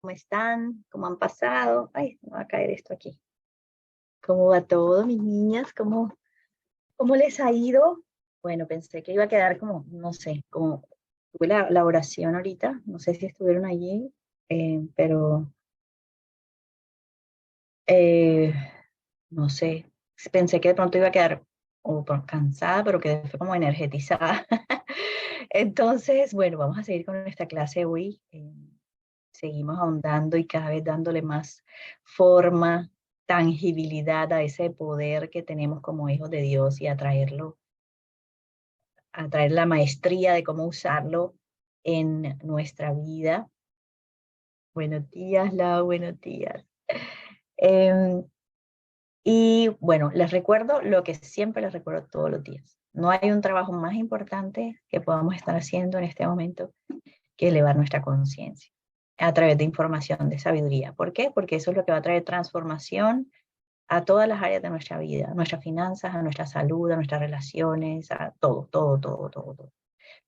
¿Cómo están? ¿Cómo han pasado? Ay, me va a caer esto aquí. ¿Cómo va todo, mis niñas? ¿Cómo les ha ido? Bueno, pensé que iba a quedar como, no sé, como tuve la oración ahorita, no sé si estuvieron allí, pero eh, no sé, pensé que de pronto iba a quedar cansada, pero que fue como energetizada. Entonces, bueno, vamos a seguir con nuestra clase hoy. Seguimos ahondando y cada vez dándole más forma, tangibilidad a ese poder que tenemos como hijos de Dios y atraer la maestría de cómo usarlo en nuestra vida. Buenos días, Lau, buenos días. Em, y bueno, les recuerdo lo que siempre les recuerdo todos los días. No hay un trabajo más importante que podamos estar haciendo en este momento que elevar nuestra conciencia a través de información, de sabiduría. ¿Por qué? Porque eso es lo que va a traer transformación a todas las áreas de nuestra vida, a nuestras finanzas, a nuestra salud, a nuestras relaciones, a todo, todo, todo, todo, todo.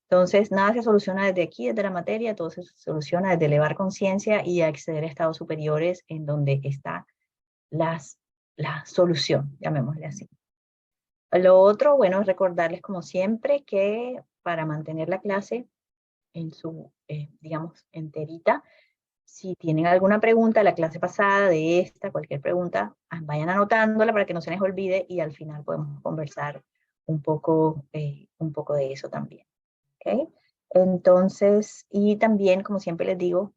Entonces, nada se soluciona desde aquí, desde la materia, todo se soluciona desde elevar conciencia y acceder a estados superiores en donde está las, la solución, llamémosle así. Lo otro, bueno, es recordarles como siempre que para mantener la clase en su, digamos, enterita, si tienen alguna pregunta de la clase pasada, de esta, cualquier pregunta, vayan anotándola para que no se les olvide y al final podemos conversar un poco de eso también. ¿Ok? Entonces, y también, como siempre les digo,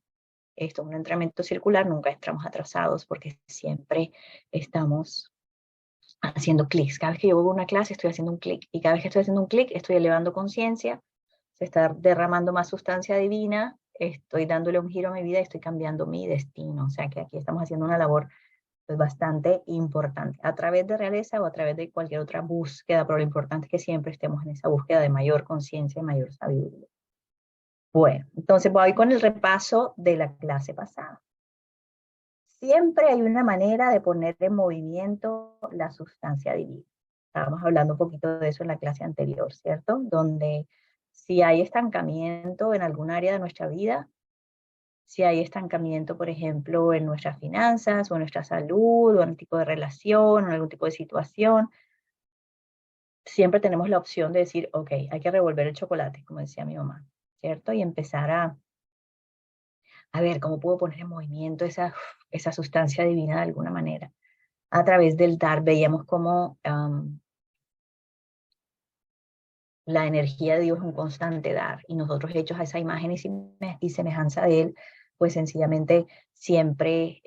esto es un entrenamiento circular, nunca estamos atrasados porque siempre estamos haciendo clics. Cada vez que yo voy a una clase estoy haciendo un clic y cada vez que estoy haciendo un clic estoy elevando conciencia, se está derramando más sustancia divina, estoy dándole un giro a mi vida y estoy cambiando mi destino. O sea que aquí estamos haciendo una labor pues, bastante importante, a través de realeza o a través de cualquier otra búsqueda, pero lo importante es que siempre estemos en esa búsqueda de mayor conciencia y mayor sabiduría. Bueno, entonces voy con el repaso de la clase pasada. Siempre hay una manera de poner en movimiento la sustancia divina. Estábamos hablando un poquito de eso en la clase anterior, ¿cierto? Donde si hay estancamiento en algún área de nuestra vida, si hay estancamiento, por ejemplo, en nuestras finanzas o en nuestra salud o en un tipo de relación o en algún tipo de situación, siempre tenemos la opción de decir, ok, hay que revolver el chocolate, como decía mi mamá, ¿cierto? Y empezar a ver cómo puedo poner en movimiento esa sustancia divina de alguna manera. A través del dar veíamos cómo la energía de Dios es un constante dar y nosotros hechos a esa imagen y semejanza de Él, pues sencillamente siempre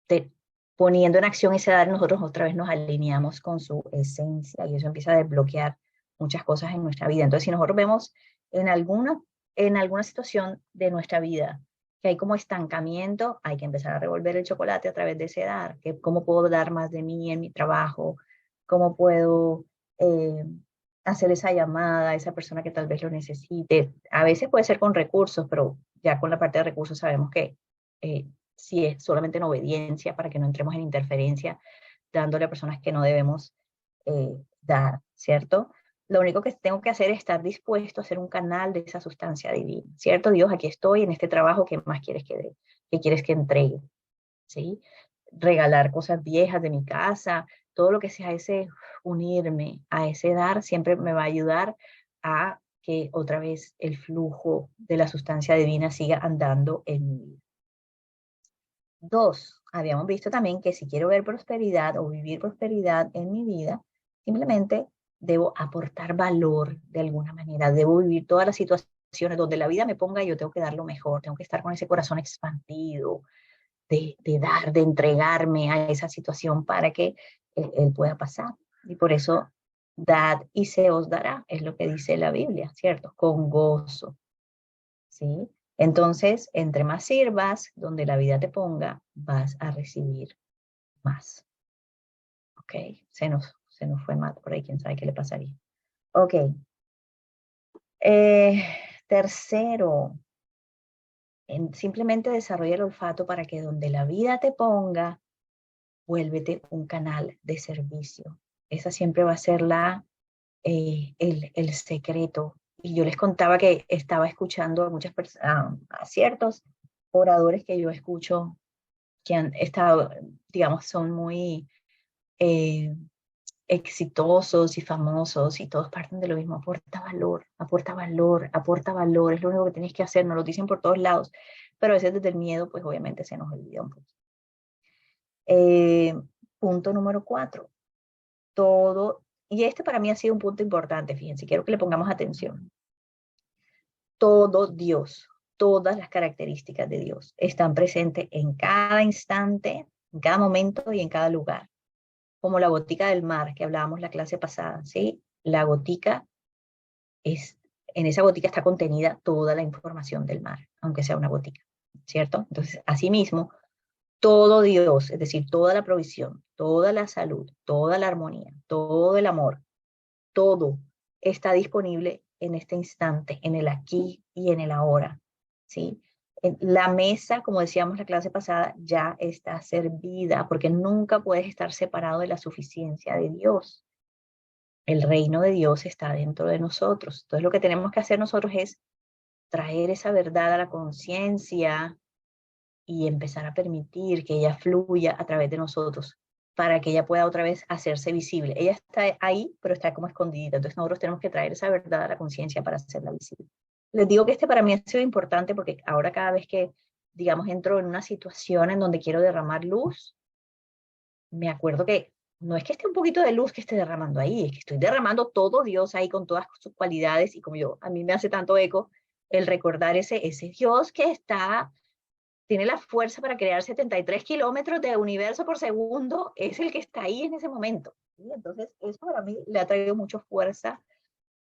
te, poniendo en acción ese dar, nosotros otra vez nos alineamos con su esencia y eso empieza a desbloquear muchas cosas en nuestra vida. Entonces, si nosotros vemos en alguna situación de nuestra vida que hay como estancamiento, hay que empezar a revolver el chocolate a través de ese dar, que cómo puedo dar más de mí en mi trabajo, cómo puedo eh, hacer esa llamada a esa persona que tal vez lo necesite. A veces puede ser con recursos, pero ya con la parte de recursos sabemos que eh, si es solamente en obediencia para que no entremos en interferencia, dándole a personas que no debemos dar, ¿cierto? Lo único que tengo que hacer es estar dispuesto a ser un canal de esa sustancia divina, ¿cierto? Dios, aquí estoy en este trabajo, ¿qué más quieres que dé? ¿Qué quieres que entregue? ¿Sí? Regalar cosas viejas de mi casa, todo lo que sea ese unirme a ese dar, siempre me va a ayudar a que otra vez el flujo de la sustancia divina siga andando en mi vida. Dos, habíamos visto también que si quiero ver prosperidad o vivir prosperidad en mi vida, simplemente debo aportar valor de alguna manera, debo vivir todas las situaciones donde la vida me ponga, yo tengo que dar lo mejor, tengo que estar con ese corazón expandido, de dar, de entregarme a esa situación para que él pueda pasar. Y por eso, dad y se os dará, es lo que dice la Biblia, ¿cierto? Con gozo, ¿sí? Entonces, entre más sirvas, donde la vida te ponga, vas a recibir más. ¿Ok? Se nos fue mal por ahí, quién sabe qué le pasaría. Ok. Eh, tercero, simplemente desarrolla el olfato para que donde la vida te ponga, vuélvete un canal de servicio. Esa siempre va a ser el secreto. Y yo les contaba que estaba escuchando a muchas personas, a ciertos oradores que yo escucho que han estado, digamos, son muy eh, exitosos y famosos y todos parten de lo mismo, aporta valor, aporta valor, aporta valor, es lo único que tienes que hacer, nos lo dicen por todos lados, pero a veces desde el miedo, pues obviamente se nos olvida un poco. Eh, Punto número 4, todo, y este para mí ha sido un punto importante, fíjense, quiero que le pongamos atención. Todo Dios, todas las características de Dios están presentes en cada instante, en cada momento y en cada lugar. Como la gotica del mar que hablábamos la clase pasada, ¿sí? La gotica es, en esa gotica está contenida toda la información del mar, aunque sea una gotica, ¿cierto? Entonces, asimismo, todo Dios, es decir, toda la provisión, toda la salud, toda la armonía, todo el amor, todo está disponible en este instante, en el aquí y en el ahora, ¿sí? La mesa, como decíamos la clase pasada, ya está servida, porque nunca puedes estar separado de la suficiencia de Dios. El reino de Dios está dentro de nosotros. Entonces lo que tenemos que hacer nosotros es traer esa verdad a la conciencia y empezar a permitir que ella fluya a través de nosotros para que ella pueda otra vez hacerse visible. Ella está ahí, pero está como escondida. Entonces nosotros tenemos que traer esa verdad a la conciencia para hacerla visible. Les digo que este para mí ha sido importante porque ahora cada vez que, digamos, entro en una situación en donde quiero derramar luz, me acuerdo que no es que esté un poquito de luz que esté derramando ahí, es que estoy derramando todo Dios ahí con todas sus cualidades y como yo, a mí me hace tanto eco el recordar ese Dios que está, tiene la fuerza para crear 73 kilómetros de universo por segundo, es el que está ahí en ese momento. ¿Sí? Entonces, eso para mí le ha traído mucha fuerza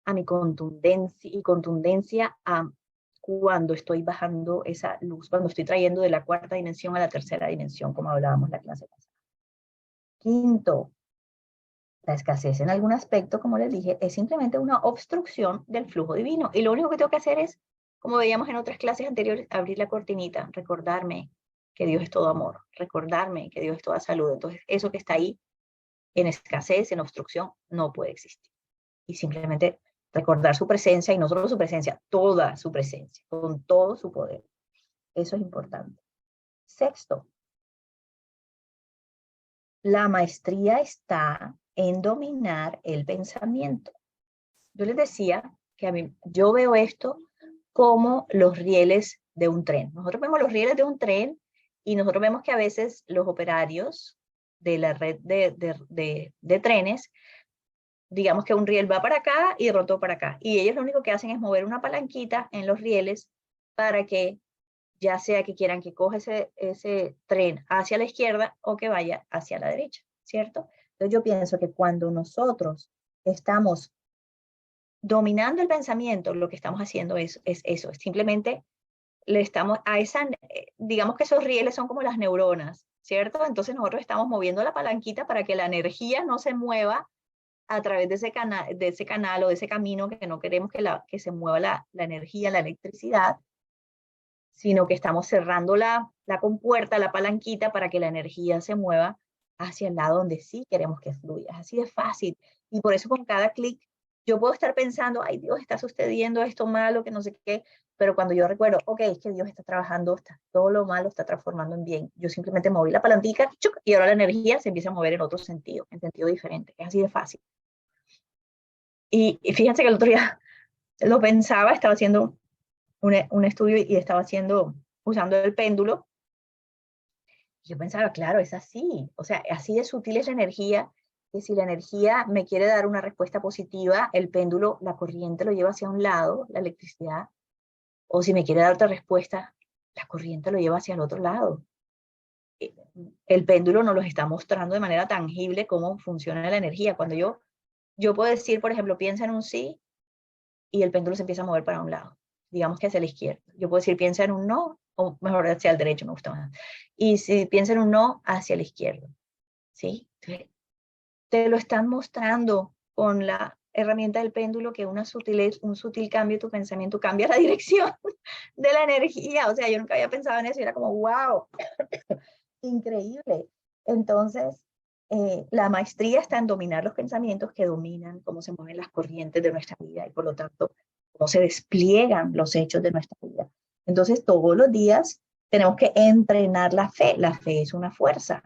a mi contundencia y contundencia a cuando estoy bajando esa luz, cuando estoy trayendo de la cuarta dimensión a la tercera dimensión, como hablábamos la clase pasada. Quinto, la escasez en algún aspecto, como les dije, es simplemente una obstrucción del flujo divino. Y lo único que tengo que hacer es, como veíamos en otras clases anteriores, abrir la cortinita, recordarme que Dios es todo amor, recordarme que Dios es toda salud. Entonces, eso que está ahí en escasez, en obstrucción, no puede existir. Y simplemente recordar su presencia, y no solo su presencia, toda su presencia, con todo su poder. Eso es importante. Sexto, la maestría está en dominar el pensamiento. Yo les decía que a mí, yo veo esto como los rieles de un tren. Nosotros vemos los rieles de un tren y nosotros vemos que a veces los operarios de la red de trenes, digamos que un riel va para acá y de pronto para acá. Y ellos lo único que hacen es mover una palanquita en los rieles para que ya sea que quieran que coja ese tren hacia la izquierda o que vaya hacia la derecha, ¿cierto? Entonces yo pienso que cuando nosotros estamos dominando el pensamiento, lo que estamos haciendo es eso, es simplemente le estamos a esa, digamos que esos rieles son como las neuronas, ¿cierto? Entonces nosotros estamos moviendo la palanquita para que la energía no se mueva a través de ese canal o de ese camino que no queremos que se mueva la energía, la electricidad, sino que estamos cerrando la compuerta, la palanquita para que la energía se mueva hacia el lado donde sí queremos que fluya. Es así de fácil. Y por eso con cada clic yo puedo estar pensando, ay Dios, está sucediendo esto malo, que no sé qué, pero cuando yo recuerdo, ok, es que Dios está trabajando, todo lo malo está transformando en bien. Yo simplemente moví la palanquita y ahora la energía se empieza a mover en otro sentido, en sentido diferente. Es así de fácil. Y fíjense que el otro día lo pensaba, estaba haciendo un estudio y estaba usando el péndulo. Y yo pensaba, claro, es así. O sea, así de sutil es la energía, que si la energía me quiere dar una respuesta positiva, el péndulo, la corriente lo lleva hacia un lado, la electricidad. O si me quiere dar otra respuesta, la corriente lo lleva hacia el otro lado. El péndulo nos lo está mostrando de manera tangible cómo funciona la energía. Cuando yo puedo decir, por ejemplo, piensa en un sí, y el péndulo se empieza a mover para un lado, digamos que hacia la izquierda. Yo puedo decir piensa en un no, o mejor hacia el derecho, me gusta más. Y si piensa en un no, hacia la izquierda. ¿Sí? Entonces, te lo están mostrando con la herramienta del péndulo que un sutil cambio de tu pensamiento cambia la dirección de la energía. O sea, yo nunca había pensado en eso y era como, wow, increíble. Entonces, la maestría está en dominar los pensamientos que dominan cómo se mueven las corrientes de nuestra vida y por lo tanto cómo se despliegan los hechos de nuestra vida. Entonces, todos los días tenemos que entrenar la fe. La fe es una fuerza.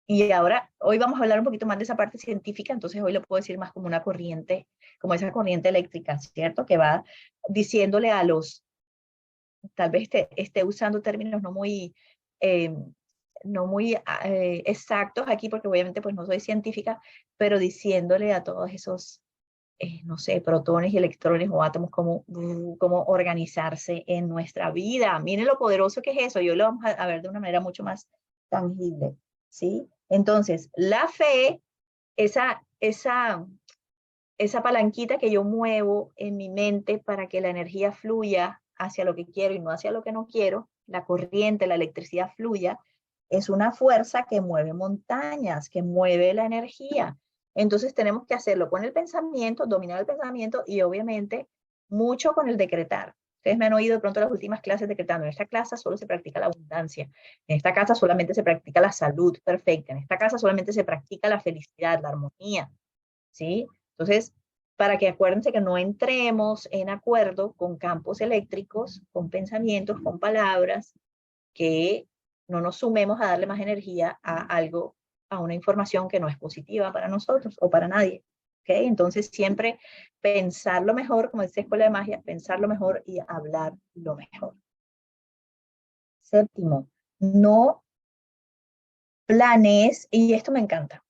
Y ahora, hoy vamos a hablar un poquito más de esa parte científica, entonces hoy lo puedo decir más como una corriente, como esa corriente eléctrica, ¿cierto? Que va diciéndole a los, tal vez esté usando términos eh, no muy exactos aquí, porque obviamente pues no soy científica, pero diciéndole a todos esos, no sé, protones y electrones o átomos cómo organizarse en nuestra vida. Miren lo poderoso que es eso, y hoy lo vamos a ver de una manera mucho más tangible, ¿sí? Entonces, la fe, esa palanquita que yo muevo en mi mente para que la energía fluya hacia lo que quiero y no hacia lo que no quiero, la corriente, la electricidad fluya, es una fuerza que mueve montañas, que mueve la energía. Entonces tenemos que hacerlo con el pensamiento, dominar el pensamiento y obviamente mucho con el decretar. Ustedes me han oído de pronto las últimas clases decretando, en esta clase solo se practica la abundancia, en esta casa solamente se practica la salud perfecta, en esta casa solamente se practica la felicidad, la armonía, ¿sí? Entonces, para que acuérdense que no entremos en acuerdo con campos eléctricos, con pensamientos, con palabras, que no nos sumemos a darle más energía a algo, a una información que no es positiva para nosotros o para nadie. ¿Ok? Entonces, siempre pensar lo mejor, como dice Escuela de Magia, pensar lo mejor y hablar lo mejor. Séptimo, no planees, y esto me encanta,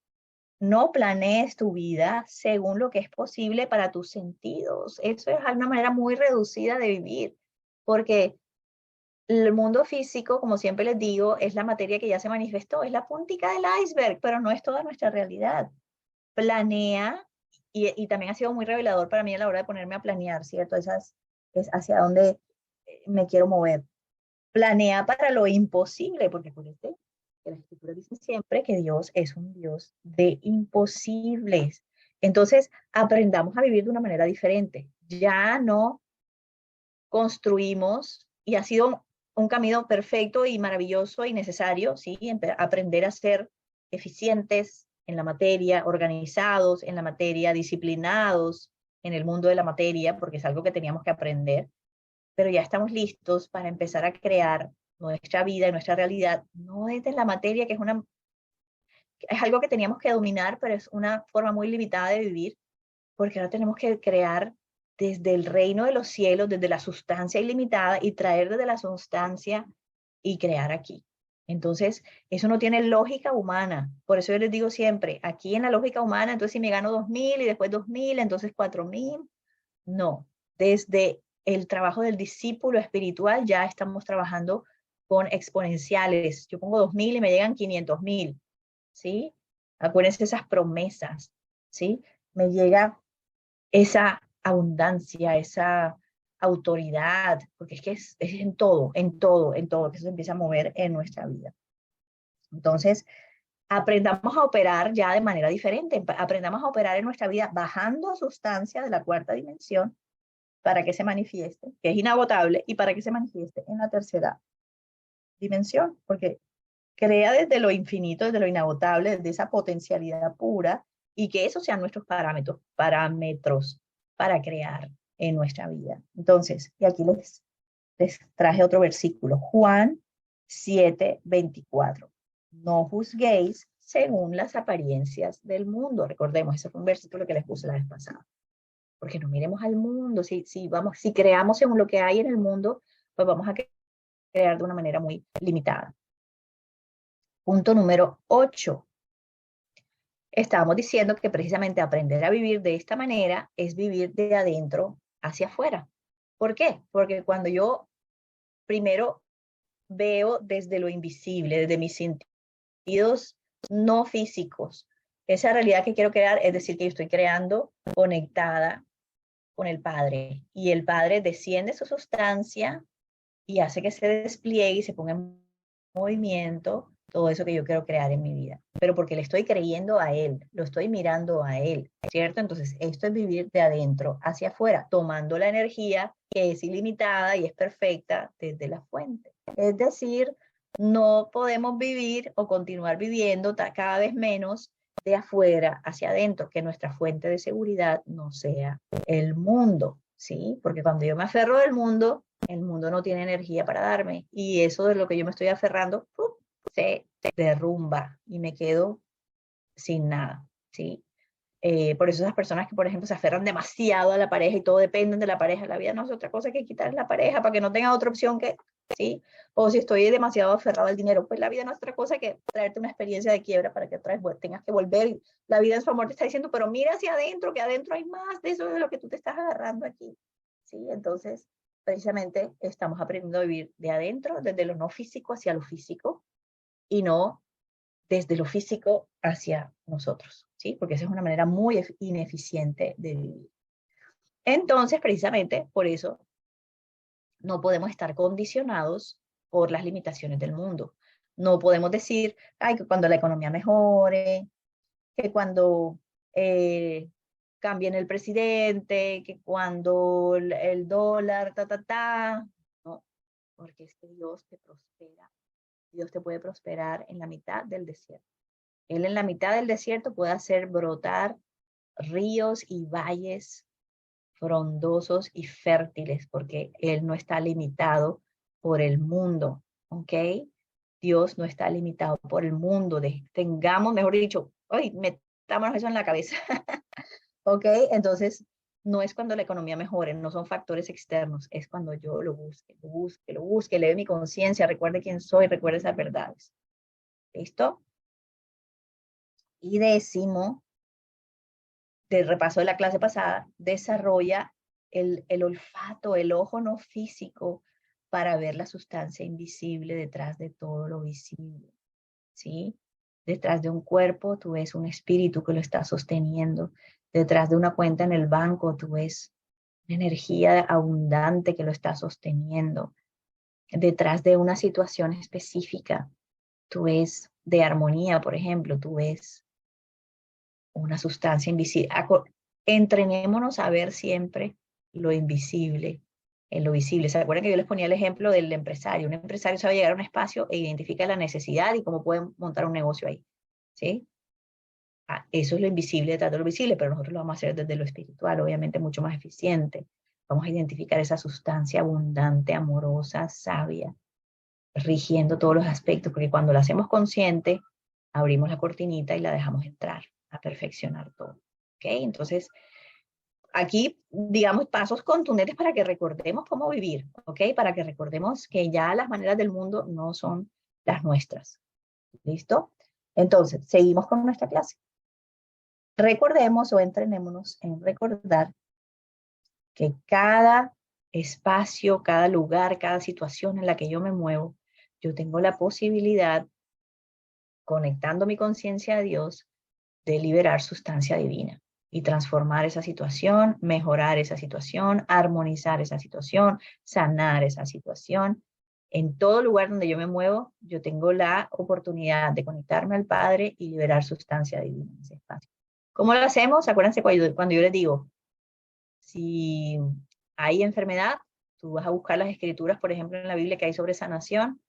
no planees tu vida según lo que es posible para tus sentidos. Eso es una manera muy reducida de vivir, porque el mundo físico, como siempre les digo, es la materia que ya se manifestó, es la puntica del iceberg, pero no es toda nuestra realidad. Planea, y también ha sido muy revelador para mí a la hora de ponerme a planear, ¿cierto? Es hacia dónde me quiero mover. Planea para lo imposible, porque acuérdense que la escritura dice siempre que Dios es un Dios de imposibles. Entonces, aprendamos a vivir de una manera diferente. Ya no construimos, y ha sido un camino perfecto y maravilloso y necesario, ¿sí? Aprender a ser eficientes en la materia, organizados en la materia, disciplinados en el mundo de la materia, porque es algo que teníamos que aprender, pero ya estamos listos para empezar a crear nuestra vida y nuestra realidad, no desde la materia, que es algo que teníamos que dominar, pero es una forma muy limitada de vivir, porque ahora tenemos que crear desde el reino de los cielos, desde la sustancia ilimitada y traer desde la sustancia y crear aquí. Entonces, eso no tiene lógica humana. Por eso yo les digo siempre, aquí en la lógica humana, entonces si me gano 2.000 y después 2.000, entonces 4.000. No, desde el trabajo del discípulo espiritual ya estamos trabajando con exponenciales. Yo pongo 2.000 y me llegan 500.000, ¿sí? Acuérdense esas promesas, ¿sí? Me llega esa abundancia, esa autoridad, porque es que es en todo, que eso se empieza a mover en nuestra vida. Entonces, aprendamos a operar ya de manera diferente, aprendamos a operar en nuestra vida bajando a sustancia de la cuarta dimensión para que se manifieste, que es inagotable, y para que se manifieste en la tercera dimensión, porque crea desde lo infinito, desde lo inagotable, desde esa potencialidad pura, y que esos sean nuestros parámetros para crear en nuestra vida. Entonces, y aquí les traje otro versículo, Juan 7:24. No juzguéis según las apariencias del mundo. Recordemos, ese fue un versículo que les puse la vez pasada. Porque no miremos al mundo. Si creamos según lo que hay en el mundo, pues vamos a crear de una manera muy limitada. Punto número 8. Estábamos diciendo que precisamente aprender a vivir de esta manera es vivir de adentro hacia afuera. ¿Por qué? Porque cuando yo primero veo desde lo invisible, desde mis sentidos no físicos, esa realidad que quiero crear, es decir, que yo estoy creando conectada con el Padre, y el Padre desciende su sustancia y hace que se despliegue y se ponga en movimiento todo eso que yo quiero crear en mi vida. Pero porque le estoy creyendo a Él, lo estoy mirando a Él, ¿cierto? Entonces, esto es vivir de adentro hacia afuera, tomando la energía que es ilimitada y es perfecta desde la fuente. Es decir, no podemos vivir o continuar viviendo cada vez menos de afuera hacia adentro, que nuestra fuente de seguridad no sea el mundo, ¿sí? Porque cuando yo me aferro del mundo, el mundo no tiene energía para darme. Y eso de lo que yo me estoy aferrando, ¡pum!, se derrumba y me quedo sin nada, ¿sí? Por eso esas personas que, por ejemplo, se aferran demasiado a la pareja y todo dependen de la pareja, la vida no es otra cosa que quitar la pareja para que no tenga otra opción que, ¿sí? O si estoy demasiado aferrado al dinero, pues la vida no es otra cosa que traerte una experiencia de quiebra para que otra vez tengas que volver. La vida en su amor te está diciendo, pero mira hacia adentro, que adentro hay más de eso de lo que tú te estás agarrando aquí, ¿sí? Entonces, precisamente estamos aprendiendo a vivir de adentro, desde lo no físico hacia lo físico, y no desde lo físico hacia nosotros, ¿sí? Porque esa es una manera muy ineficiente de vivir. Entonces, precisamente por eso no podemos estar condicionados por las limitaciones del mundo. No podemos decir, ay, que cuando la economía mejore, que cuando cambien el presidente, que cuando el dólar, No, porque es que Dios te prospera. Dios te puede prosperar en la mitad del desierto. Él en la mitad del desierto puede hacer brotar ríos y valles frondosos y fértiles, porque Él no está limitado por el mundo, ¿ok? Dios no está limitado por el mundo. Tengamos, mejor dicho, hoy metámonos eso en la cabeza, ¿ok? Entonces, no es cuando la economía mejore, no son factores externos, es cuando yo lo busque, eleve mi conciencia, recuerde quién soy, recuerde esas verdades. ¿Listo? Y décimo, del repaso de la clase pasada, desarrolla el olfato, el ojo no físico, para ver la sustancia invisible detrás de todo lo visible, ¿sí? Detrás de un cuerpo tú ves un espíritu que lo está sosteniendo, detrás de una cuenta en el banco tú ves una energía abundante que lo está sosteniendo, detrás de una situación específica tú ves de armonía, por ejemplo, tú ves una sustancia invisible. Entrenémonos a ver siempre lo invisible en lo visible. ¿Se acuerdan que yo les ponía el ejemplo del empresario? Un empresario sabe llegar a un espacio e identifica la necesidad y cómo puede montar un negocio ahí, ¿sí? Eso es lo invisible detrás de lo visible, pero nosotros lo vamos a hacer desde lo espiritual, obviamente mucho más eficiente. Vamos a identificar esa sustancia abundante, amorosa, sabia, rigiendo todos los aspectos, porque cuando la hacemos consciente, abrimos la cortinita y la dejamos entrar a perfeccionar todo. ¿Ok? Entonces, aquí, digamos, pasos contundentes para que recordemos cómo vivir, ¿ok? Para que recordemos que ya las maneras del mundo no son las nuestras. ¿Listo? Entonces, seguimos con nuestra clase. Recordemos o entrenémonos en recordar que cada espacio, cada lugar, cada situación en la que yo me muevo, yo tengo la posibilidad, conectando mi conciencia a Dios, de liberar sustancia divina y transformar esa situación, mejorar esa situación, armonizar esa situación, sanar esa situación. En todo lugar donde yo me muevo, yo tengo la oportunidad de conectarme al Padre y liberar sustancia divina en ese espacio. ¿Cómo lo hacemos? Acuérdense cuando yo les digo, si hay enfermedad, tú vas a buscar las escrituras, por ejemplo, en la Biblia que hay sobre sanación,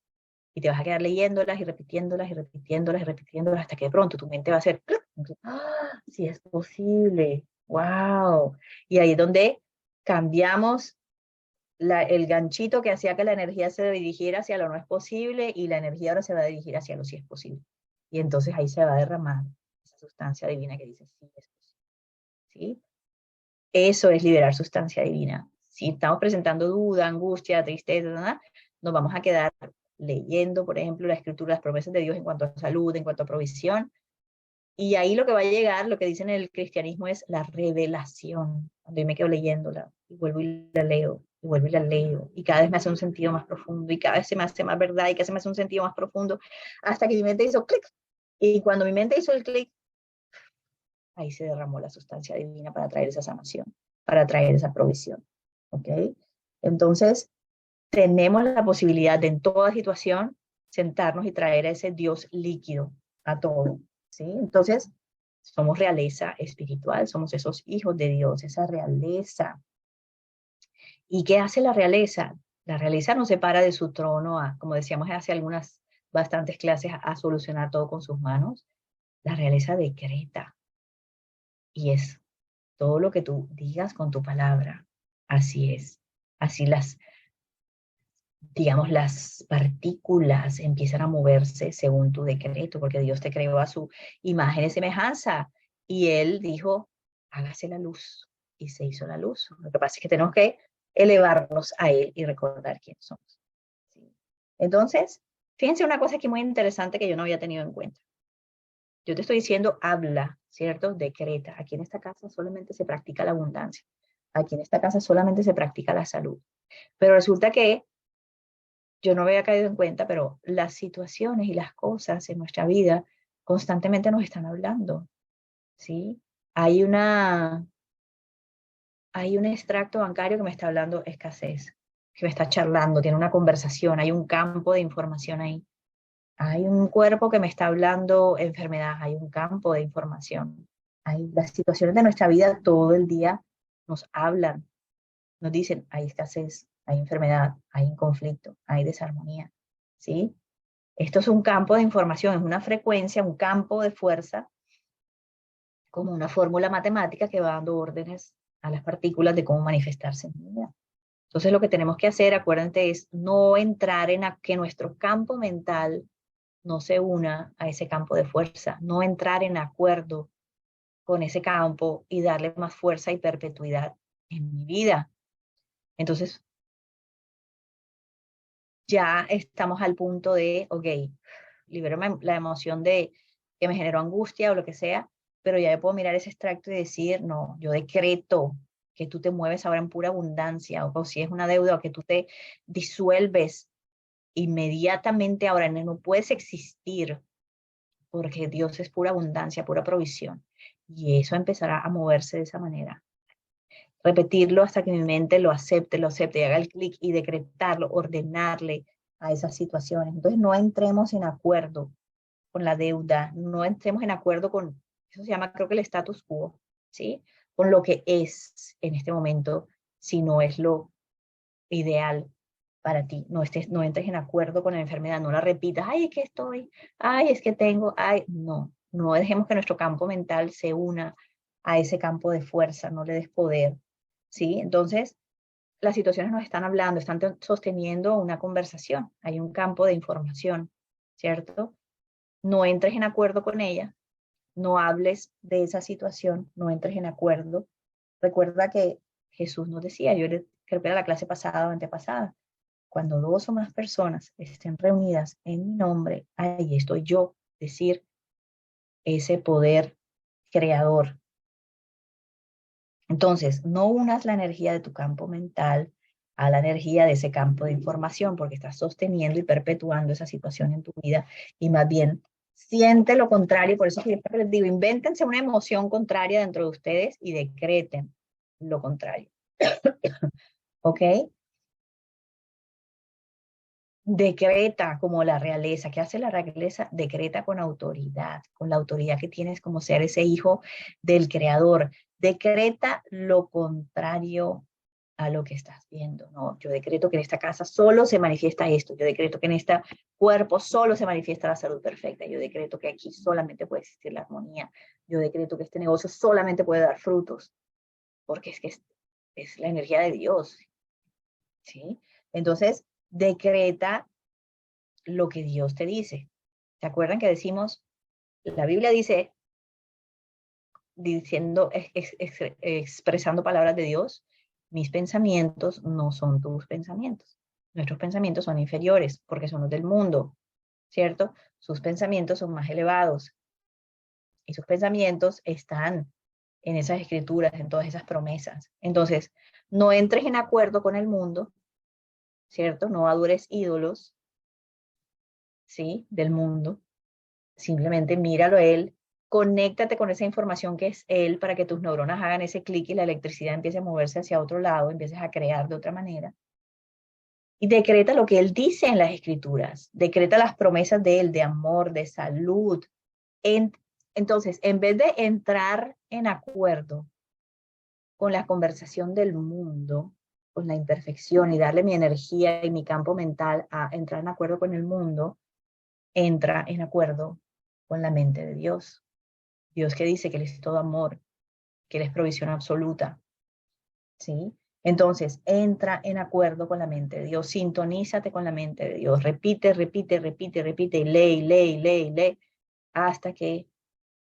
y te vas a quedar leyéndolas y repitiéndolas y repitiéndolas y repitiéndolas hasta que de pronto tu mente va a hacer, ¡ah! Sí es posible, wow. Y ahí es donde cambiamos el ganchito que hacía que la energía se dirigiera hacia lo no es posible y la energía ahora se va a dirigir hacia lo sí es posible. Y entonces ahí se va a derramar esa sustancia divina que dice sí es posible. ¿Sí? Eso es liberar sustancia divina. Si estamos presentando duda, angustia, tristeza, ¿no?, nos vamos a quedar leyendo, por ejemplo, la escritura, las promesas de Dios en cuanto a salud, en cuanto a provisión. Y ahí lo que va a llegar, lo que dicen en el cristianismo, es la revelación. Cuando yo me quedo leyéndola, y vuelvo y la leo, y vuelvo y la leo, y cada vez me hace un sentido más profundo, y cada vez se me hace más verdad, y cada vez se me hace un sentido más profundo, hasta que mi mente hizo clic. Y cuando mi mente hizo el clic, ahí se derramó la sustancia divina para traer esa sanación, para traer esa provisión. ¿Ok? Entonces, tenemos la posibilidad de en toda situación sentarnos y traer a ese Dios líquido a todo. ¿Sí? Entonces, somos realeza espiritual, somos esos hijos de Dios, esa realeza. ¿Y qué hace la realeza? La realeza no se para de su trono a, como decíamos hace algunas bastantes clases, a solucionar todo con sus manos. La realeza decreta y es todo lo que tú digas con tu palabra. Así es. Así digamos, las partículas empiezan a moverse según tu decreto, porque Dios te creó a su imagen y semejanza. Y Él dijo, hágase la luz. Y se hizo la luz. Lo que pasa es que tenemos que elevarnos a Él y recordar quién somos. ¿Sí? Entonces, fíjense una cosa aquí muy interesante que yo no había tenido en cuenta. Yo te estoy diciendo, habla, ¿cierto? Decreta. Aquí en esta casa solamente se practica la abundancia. Aquí en esta casa solamente se practica la salud. Pero resulta que yo no había caído en cuenta, pero las situaciones y las cosas en nuestra vida constantemente nos están hablando, ¿sí? Hay hay un extracto bancario que me está hablando escasez, que me está charlando, tiene una conversación, hay un campo de información ahí. Hay un cuerpo que me está hablando enfermedad, hay un campo de información. Hay las situaciones de nuestra vida todo el día nos hablan, nos dicen, hay escasez, hay enfermedad, hay un conflicto, hay desarmonía, ¿sí? Esto es un campo de información, es una frecuencia, un campo de fuerza, como una fórmula matemática que va dando órdenes a las partículas de cómo manifestarse en mi vida. Entonces lo que tenemos que hacer, acuérdate, es no entrar en que nuestro campo mental no se una a ese campo de fuerza, no entrar en acuerdo con ese campo y darle más fuerza y perpetuidad en mi vida. Entonces ya estamos al punto de, ok, libero la emoción de que me generó angustia o lo que sea, pero ya yo puedo mirar ese extracto y decir, no, yo decreto que tú te mueves ahora en pura abundancia, o si es una deuda, o que tú te disuelves inmediatamente ahora, no puedes existir, porque Dios es pura abundancia, pura provisión. Y eso empezará a moverse de esa manera. Repetirlo hasta que mi mente lo acepte y haga el clic y decretarlo, ordenarle a esas situaciones. Entonces no entremos en acuerdo con la deuda, no entremos en acuerdo con, eso se llama creo que el status quo, ¿sí? Con lo que es en este momento, si no es lo ideal para ti. No entres en acuerdo con la enfermedad, no la repitas, ay, es que estoy, ay, es que tengo, ay, no, no dejemos que nuestro campo mental se una a ese campo de fuerza, no le des poder, ¿sí? Entonces, las situaciones nos están hablando, están sosteniendo una conversación, hay un campo de información, ¿cierto? No entres en acuerdo con ella, no hables de esa situación, no entres en acuerdo. Recuerda que Jesús nos decía, creo que era la clase pasada o antepasada, cuando dos o más personas estén reunidas en mi nombre, ahí estoy yo, decir, ese poder creador. Entonces, no unas la energía de tu campo mental a la energía de ese campo de información, porque estás sosteniendo y perpetuando esa situación en tu vida, y más bien siente lo contrario. Por eso siempre les digo, invéntense una emoción contraria dentro de ustedes y decreten lo contrario. ¿Ok? Decreta como la realeza. ¿Qué hace la realeza? Decreta con la autoridad que tienes como ser ese hijo del creador. Decreta lo contrario a lo que estás viendo, ¿no? Yo decreto que en esta casa solo se manifiesta esto. Yo decreto que en este cuerpo solo se manifiesta la salud perfecta. Yo decreto que aquí solamente puede existir la armonía. Yo decreto que este negocio solamente puede dar frutos, porque es que es la energía de Dios, ¿sí? Entonces, decreta lo que Dios te dice. ¿Se acuerdan que decimos, la Biblia dice, diciendo, expresando palabras de Dios, mis pensamientos no son tus pensamientos. Nuestros pensamientos son inferiores porque son los del mundo, ¿cierto? Sus pensamientos son más elevados y sus pensamientos están en esas escrituras, en todas esas promesas. Entonces, no entres en acuerdo con el mundo, ¿cierto? No adores ídolos, ¿sí? Del mundo. Simplemente míralo a él, conéctate con esa información que es él para que tus neuronas hagan ese clic y la electricidad empiece a moverse hacia otro lado, empieces a crear de otra manera. Y decreta lo que él dice en las escrituras, decreta las promesas de él, de amor, de salud. En, entonces, en vez de entrar en acuerdo con la conversación del mundo, con la imperfección y darle mi energía y mi campo mental a entrar en acuerdo con el mundo, entra en acuerdo con la mente de Dios. Dios que dice que Él es todo amor, que Él es provisión absoluta, ¿sí? Entonces, entra en acuerdo con la mente de Dios, sintonízate con la mente de Dios, repite, repite, repite, repite, y lee, lee, lee, lee, hasta que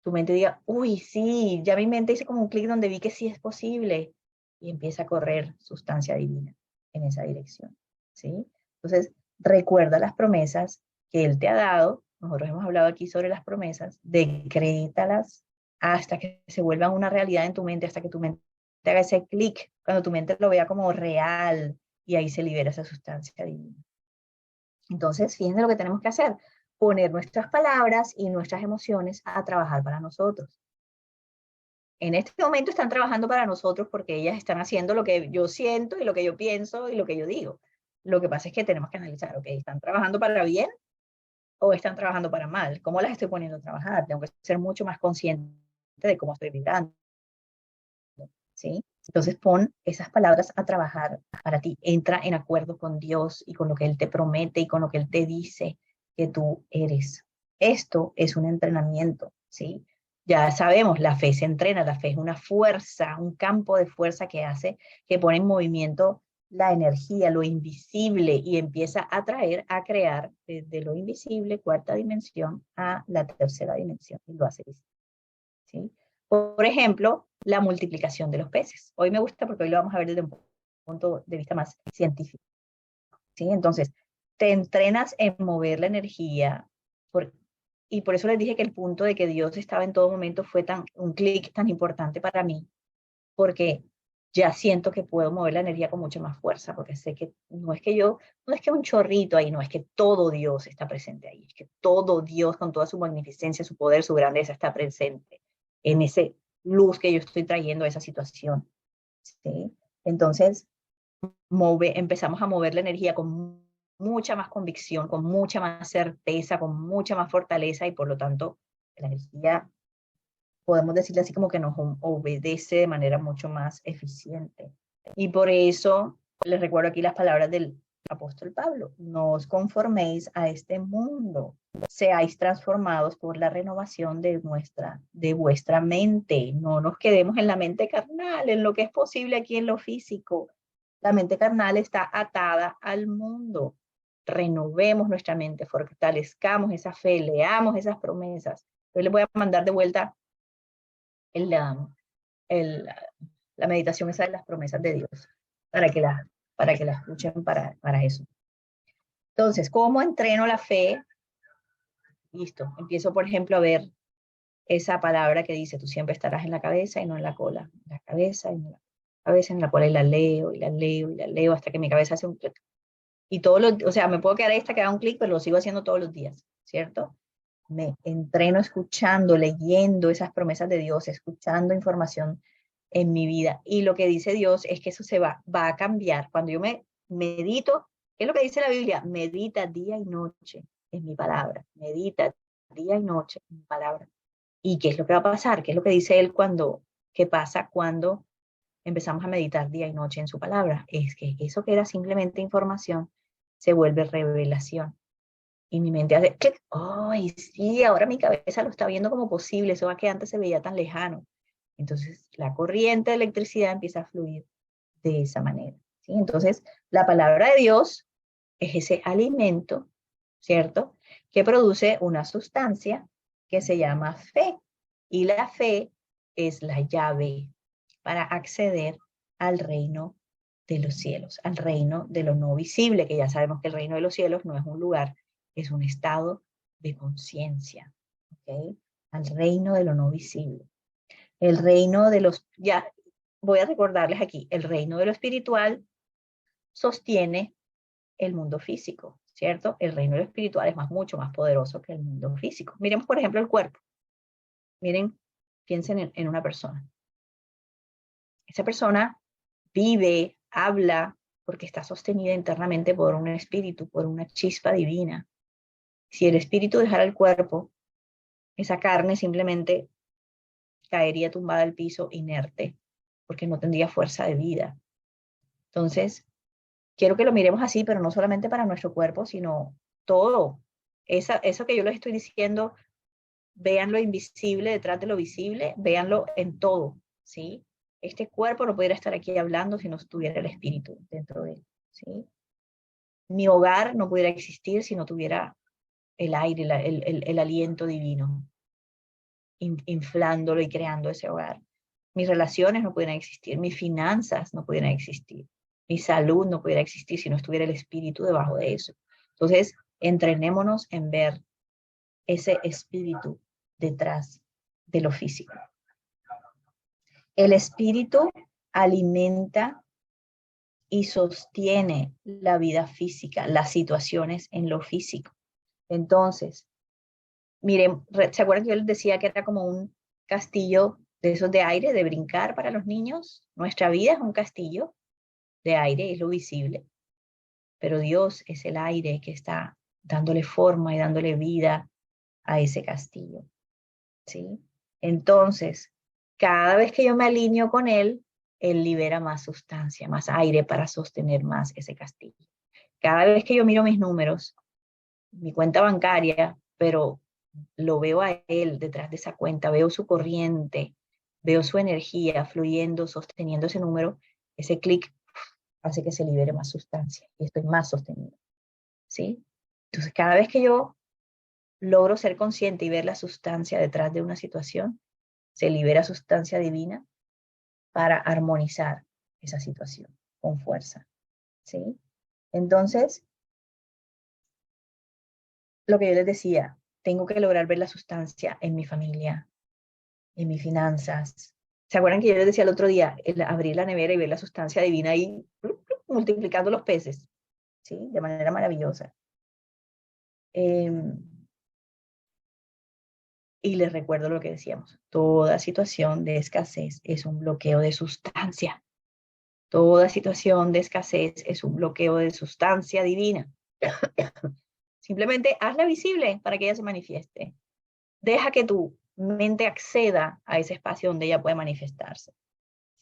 tu mente diga, uy, sí, ya mi mente hizo como un clic donde vi que sí es posible, y empieza a correr sustancia divina en esa dirección, ¿sí? Entonces, recuerda las promesas que Él te ha dado, nosotros hemos hablado aquí sobre las promesas, decrétalas hasta que se vuelvan una realidad en tu mente, hasta que tu mente te haga ese clic, cuando tu mente lo vea como real, y ahí se libera esa sustancia divina. Entonces, fíjense lo que tenemos que hacer, poner nuestras palabras y nuestras emociones a trabajar para nosotros. En este momento están trabajando para nosotros porque ellas están haciendo lo que yo siento y lo que yo pienso y lo que yo digo. Lo que pasa es que tenemos que analizar, ok, ¿están trabajando para bien o están trabajando para mal? ¿Cómo las estoy poniendo a trabajar? Tengo que ser mucho más consciente de cómo estoy vibrando, ¿sí? Entonces pon esas palabras a trabajar para ti. Entra en acuerdo con Dios y con lo que Él te promete y con lo que Él te dice que tú eres. Esto es un entrenamiento, ¿sí? Ya sabemos, la fe se entrena, la fe es una fuerza, un campo de fuerza que hace, que pone en movimiento la energía, lo invisible, y empieza a atraer, a crear desde lo invisible, cuarta dimensión, a la tercera dimensión, y lo hace visible, ¿sí? Por ejemplo, la multiplicación de los peces. Hoy me gusta porque hoy lo vamos a ver desde un punto de vista más científico, ¿sí? Entonces, te entrenas en mover la energía, y por eso les dije que el punto de que Dios estaba en todo momento fue un clic tan importante para mí, porque ya siento que puedo mover la energía con mucha más fuerza, porque sé que no es que un chorrito ahí, no es que todo Dios está presente ahí, es que todo Dios con toda su magnificencia, su poder, su grandeza está presente en ese luz que yo estoy trayendo a esa situación, ¿sí? Entonces, empezamos a mover la energía con mucha más convicción, con mucha más certeza, con mucha más fortaleza, y por lo tanto, la energía, podemos decirle así, como que nos obedece de manera mucho más eficiente. Y por eso les recuerdo aquí las palabras del apóstol Pablo: no os conforméis a este mundo, seáis transformados por la renovación de vuestra mente. No nos quedemos en la mente carnal, en lo que es posible aquí en lo físico. La mente carnal está atada al mundo. Renovemos nuestra mente, fortalezcamos esa fe, leamos esas promesas. Yo les voy a mandar de vuelta el, el, la meditación esa de las promesas de Dios, para que la escuchen para eso. Entonces, ¿cómo entreno la fe? Listo, empiezo, por ejemplo, a ver esa palabra que dice, tú siempre estarás en la cabeza y no en la cola. En la cabeza y no en la cabeza, en la cola, y la leo, y la leo, y la leo, hasta que mi cabeza hace un clic. Y o sea, me puedo quedar esta que haga un clic, pero lo sigo haciendo todos los días, ¿cierto? Me entreno escuchando, leyendo esas promesas de Dios, escuchando información en mi vida. Y lo que dice Dios es que eso va a cambiar. Cuando yo me medito, ¿qué es lo que dice la Biblia? Medita día y noche en mi palabra. Medita día y noche en mi palabra. ¿Y qué es lo que va a pasar? ¿Qué es lo que dice él qué pasa cuando empezamos a meditar día y noche en su palabra? Es que eso que era simplemente información se vuelve revelación. Y mi mente hace clic, ¡ay, sí! Ahora mi cabeza lo está viendo como posible, eso que antes se veía tan lejano. Entonces, la corriente de electricidad empieza a fluir de esa manera, ¿sí? Entonces, la palabra de Dios es ese alimento, ¿cierto?, que produce una sustancia que se llama fe. Y la fe es la llave para acceder al reino de los cielos, al reino de lo no visible, que ya sabemos que el reino de los cielos no es un lugar, es un estado de conciencia, ¿ok? Al reino de lo no visible. El reino de ya voy a recordarles aquí, el reino de lo espiritual sostiene el mundo físico, ¿cierto? El reino de lo espiritual es mucho más poderoso que el mundo físico. Miremos, por ejemplo, el cuerpo. Miren, piensen en una persona. Esa persona vive, habla, porque está sostenida internamente por un espíritu, por una chispa divina. Si el espíritu dejara el cuerpo, esa carne simplemente caería tumbada al piso inerte, porque no tendría fuerza de vida. Entonces, quiero que lo miremos así, pero no solamente para nuestro cuerpo, sino todo. Eso que yo les estoy diciendo, vean lo invisible detrás de lo visible, véanlo en todo, ¿sí? Este cuerpo no pudiera estar aquí hablando si no estuviera el espíritu dentro de él, ¿sí? Mi hogar no pudiera existir si no tuviera el aire, el aliento divino, inflándolo y creando ese hogar. Mis relaciones no pudieran existir, mis finanzas no pudieran existir, mi salud no pudiera existir si no estuviera el espíritu debajo de eso. Entonces, entrenémonos en ver ese espíritu detrás de lo físico. El espíritu alimenta y sostiene la vida física, las situaciones en lo físico. Entonces, miren, ¿se acuerdan que yo les decía que era como un castillo de esos de aire, de brincar para los niños? Nuestra vida es un castillo de aire, es lo visible, pero Dios es el aire que está dándole forma y dándole vida a ese castillo, ¿sí? Entonces, cada vez que yo me alineo con Él, Él libera más sustancia, más aire para sostener más ese castillo. Cada vez que yo miro mis números, mi cuenta bancaria, pero lo veo a Él detrás de esa cuenta, veo su corriente, veo su energía fluyendo, sosteniendo ese número, ese clic hace que se libere más sustancia y estoy más sostenido, ¿sí? Entonces, cada vez que yo logro ser consciente y ver la sustancia detrás de una situación, se libera sustancia divina para armonizar esa situación con fuerza, ¿sí? Entonces, lo que yo les decía, tengo que lograr ver la sustancia en mi familia, en mis finanzas. ¿Se acuerdan que yo les decía el otro día, abrir la nevera y ver la sustancia divina ahí multiplicando los peces, ¿sí? De manera maravillosa. Y les recuerdo lo que decíamos, toda situación de escasez es un bloqueo de sustancia. Toda situación de escasez es un bloqueo de sustancia divina. Simplemente hazla visible para que ella se manifieste. Deja que tu mente acceda a ese espacio donde ella puede manifestarse,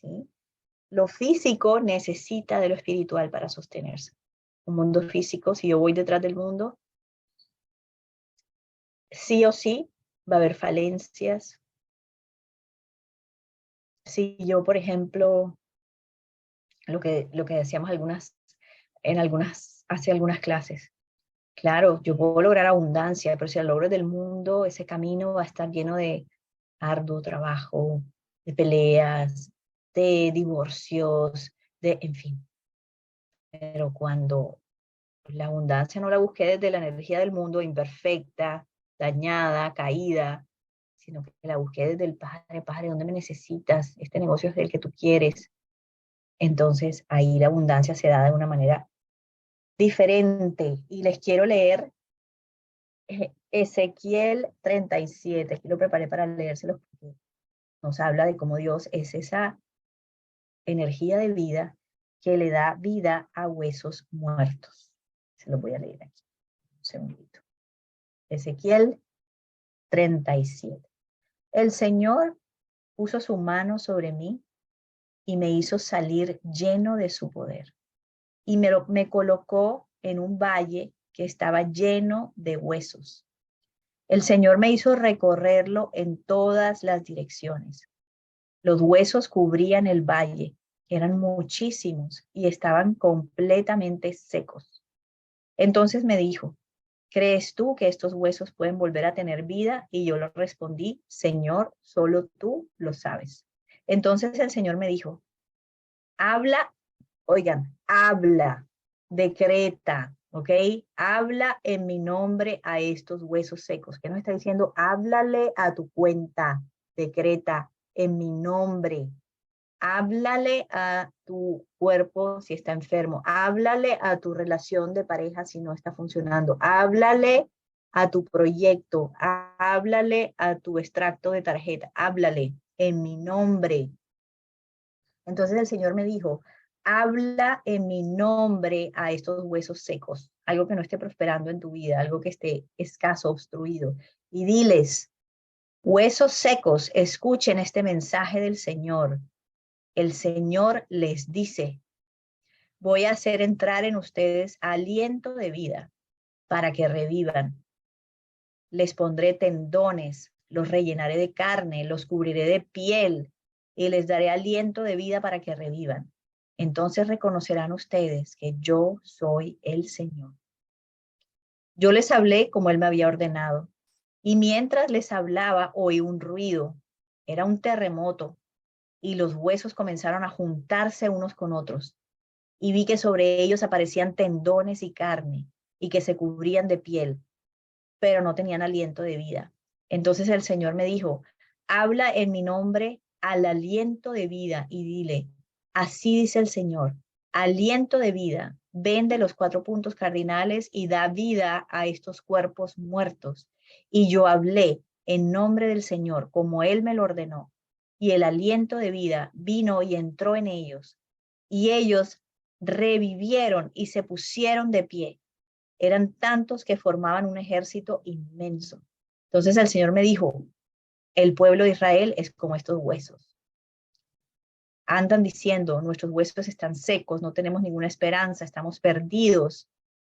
¿sí? Lo físico necesita de lo espiritual para sostenerse. Un mundo físico, si yo voy detrás del mundo, sí o sí va a haber falencias. Si yo, por ejemplo, lo que decíamos hace algunas clases, claro, yo puedo lograr abundancia, pero si el logro del mundo, ese camino va a estar lleno de arduo trabajo, de peleas, de divorcios, en fin. Pero cuando la abundancia no la busqué desde la energía del mundo imperfecta, dañada, caída, sino que la busqué desde el Padre, Padre, ¿dónde me necesitas? Este negocio es el que tú quieres. Entonces ahí la abundancia se da de una manera diferente. Y les quiero leer Ezequiel 37. Aquí lo preparé para leérselos porque nos habla de cómo Dios es esa energía de vida que le da vida a huesos muertos. Se los voy a leer aquí. Un segundito. Ezequiel 37. El Señor puso su mano sobre mí y me hizo salir lleno de su poder. Y me colocó en un valle que estaba lleno de huesos. El Señor me hizo recorrerlo en todas las direcciones. Los huesos cubrían el valle, eran muchísimos y estaban completamente secos. Entonces me dijo, ¿crees tú que estos huesos pueden volver a tener vida? Y yo le respondí, Señor, solo tú lo sabes. Entonces el Señor me dijo, habla, oigan, habla, decreta, ¿ok? Habla en mi nombre a estos huesos secos. ¿Qué nos está diciendo? Háblale a tu cuenta, decreta en mi nombre. Háblale a tu cuerpo si está enfermo. Háblale a tu relación de pareja si no está funcionando. Háblale a tu proyecto. Háblale a tu extracto de tarjeta. Háblale en mi nombre. Entonces el Señor me dijo, habla en mi nombre a estos huesos secos, algo que no esté prosperando en tu vida, algo que esté escaso, obstruido. Y diles, huesos secos, escuchen este mensaje del Señor. El Señor les dice, voy a hacer entrar en ustedes aliento de vida para que revivan. Les pondré tendones, los rellenaré de carne, los cubriré de piel y les daré aliento de vida para que revivan. Entonces reconocerán ustedes que yo soy el Señor. Yo les hablé como Él me había ordenado, y mientras les hablaba oí un ruido. Era un terremoto, y los huesos comenzaron a juntarse unos con otros. Y vi que sobre ellos aparecían tendones y carne, y que se cubrían de piel, pero no tenían aliento de vida. Entonces el Señor me dijo, habla en mi nombre al aliento de vida y dile, así dice el Señor, aliento de vida, ven de los 4 puntos cardinales y da vida a estos cuerpos muertos. Y yo hablé en nombre del Señor, como Él me lo ordenó, y el aliento de vida vino y entró en ellos, y ellos revivieron y se pusieron de pie. Eran tantos que formaban un ejército inmenso. Entonces el Señor me dijo, el pueblo de Israel es como estos huesos. Andan diciendo, nuestros huesos están secos, no tenemos ninguna esperanza, estamos perdidos.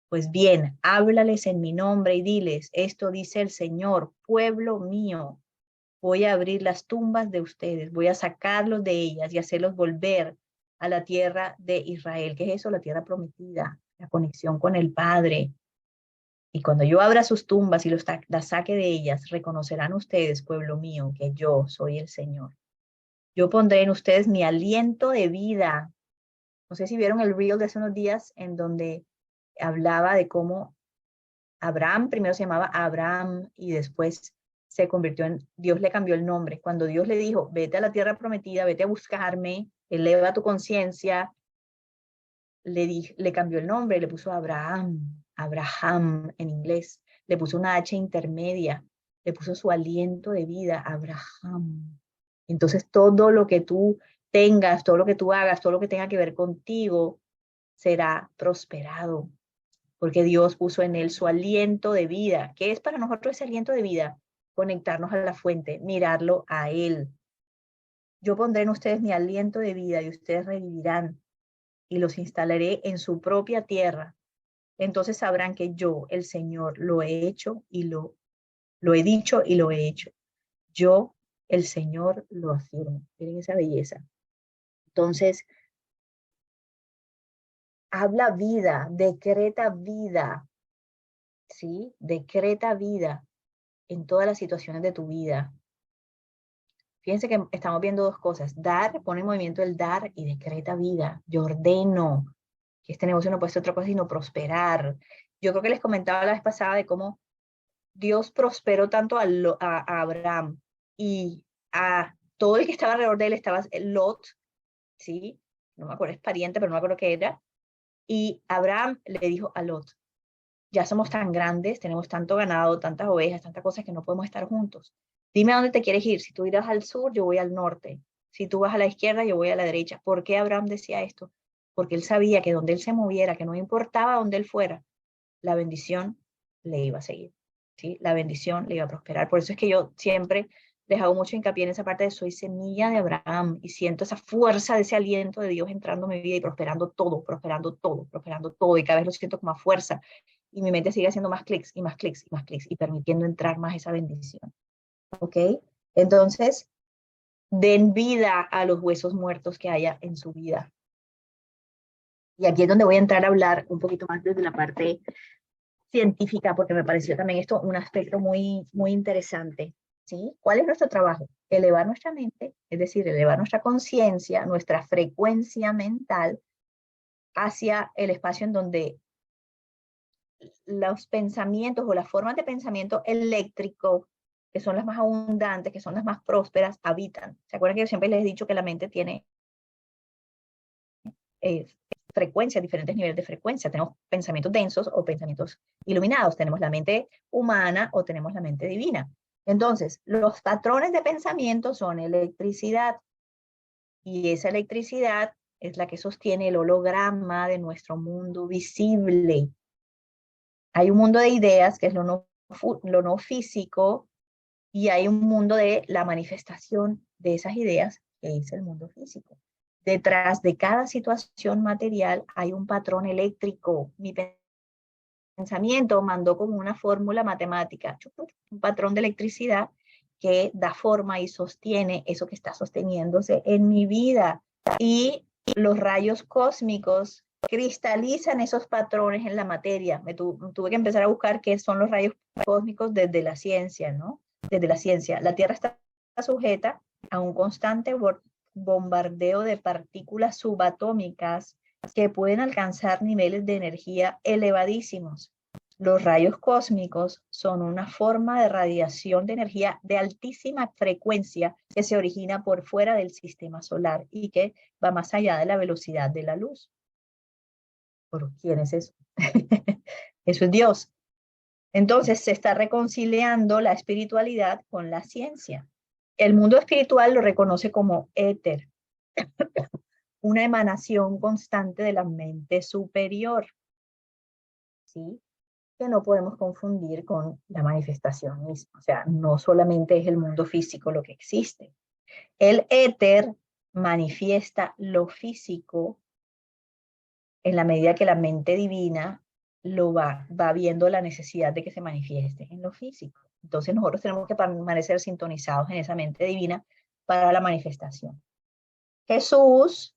Pues bien, háblales en mi nombre y diles, esto dice el Señor, pueblo mío, voy a abrir las tumbas de ustedes, voy a sacarlos de ellas y hacerlos volver a la tierra de Israel. ¿Qué es eso? La tierra prometida, la conexión con el Padre. Y cuando yo abra sus tumbas y las saque de ellas, reconocerán ustedes, pueblo mío, que yo soy el Señor. Yo pondré en ustedes mi aliento de vida. No sé si vieron el reel de hace unos días en donde hablaba de cómo Abraham primero se llamaba Abraham y después se convirtió Dios le cambió el nombre. Cuando Dios le dijo, vete a la tierra prometida, vete a buscarme, eleva tu conciencia, le cambió el nombre, le puso Abraham en inglés, le puso una H intermedia, le puso su aliento de vida, Abraham. Entonces todo lo que tú tengas, todo lo que tú hagas, todo lo que tenga que ver contigo, será prosperado, porque Dios puso en él su aliento de vida. ¿Qué es para nosotros ese aliento de vida? Conectarnos a la fuente, mirarlo a Él. Yo pondré en ustedes mi aliento de vida y ustedes revivirán y los instalaré en su propia tierra. Entonces sabrán que yo, el Señor, lo he hecho y lo he dicho y lo he hecho. Yo, el Señor, lo afirmo. Miren esa belleza. Entonces, habla vida, decreta vida, ¿sí? Decreta vida en todas las situaciones de tu vida. Fíjense que estamos viendo 2 cosas. Dar, pone en movimiento el dar y decreta vida. Yo ordeno que este negocio no puede ser otra cosa sino prosperar. Yo creo que les comentaba la vez pasada de cómo Dios prosperó tanto a Abraham y a todo el que estaba alrededor de él. Estaba Lot, ¿sí? No me acuerdo, es pariente, pero no me acuerdo qué era. Y Abraham le dijo a Lot, ya somos tan grandes, tenemos tanto ganado, tantas ovejas, tantas cosas que no podemos estar juntos. Dime a dónde te quieres ir. Si tú irás al sur, yo voy al norte. Si tú vas a la izquierda, yo voy a la derecha. ¿Por qué Abraham decía esto? Porque él sabía que donde él se moviera, que no importaba dónde él fuera, la bendición le iba a seguir, ¿sí? La bendición le iba a prosperar. Por eso es que yo siempre les hago mucho hincapié en esa parte de soy semilla de Abraham y siento esa fuerza de ese aliento de Dios entrando en mi vida y prosperando todo, prosperando todo, prosperando todo. Y cada vez lo siento con más fuerza. Y mi mente sigue haciendo más clics y más clics y más clics y permitiendo entrar más esa bendición. ¿Ok? Entonces, den vida a los huesos muertos que haya en su vida. Y aquí es donde voy a entrar a hablar un poquito más desde la parte científica, porque me pareció también esto un aspecto muy, muy interesante. ¿Sí? ¿Cuál es nuestro trabajo? Elevar nuestra mente, es decir, elevar nuestra conciencia, nuestra frecuencia mental hacia el espacio en donde los pensamientos o las formas de pensamiento eléctrico, que son las más abundantes, que son las más prósperas, habitan. ¿Se acuerdan que yo siempre les he dicho que la mente tiene frecuencias, diferentes niveles de frecuencia? Tenemos pensamientos densos o pensamientos iluminados, tenemos la mente humana o tenemos la mente divina. Entonces, los patrones de pensamiento son electricidad y esa electricidad es la que sostiene el holograma de nuestro mundo visible. Hay un mundo de ideas que es lo no físico y hay un mundo de la manifestación de esas ideas que es el mundo físico. Detrás de cada situación material hay un patrón eléctrico. Mi pensamiento mandó como una fórmula matemática, un patrón de electricidad que da forma y sostiene eso que está sosteniéndose en mi vida. Y los rayos cósmicos cristalizan esos patrones en la materia. Tuve que empezar a buscar qué son los rayos cósmicos desde la ciencia, ¿no? Desde la ciencia. La Tierra está sujeta a un constante bombardeo de partículas subatómicas que pueden alcanzar niveles de energía elevadísimos. Los rayos cósmicos son una forma de radiación de energía de altísima frecuencia que se origina por fuera del sistema solar y que va más allá de la velocidad de la luz. ¿Por quién es eso? Eso es Dios. Entonces se está reconciliando la espiritualidad con la ciencia. El mundo espiritual lo reconoce como éter, una emanación constante de la mente superior, ¿sí? Que no podemos confundir con la manifestación misma. O sea, no solamente es el mundo físico lo que existe. El éter manifiesta lo físico en la medida que la mente divina lo va viendo la necesidad de que se manifieste en lo físico. Entonces nosotros tenemos que permanecer sintonizados en esa mente divina para la manifestación. Jesús,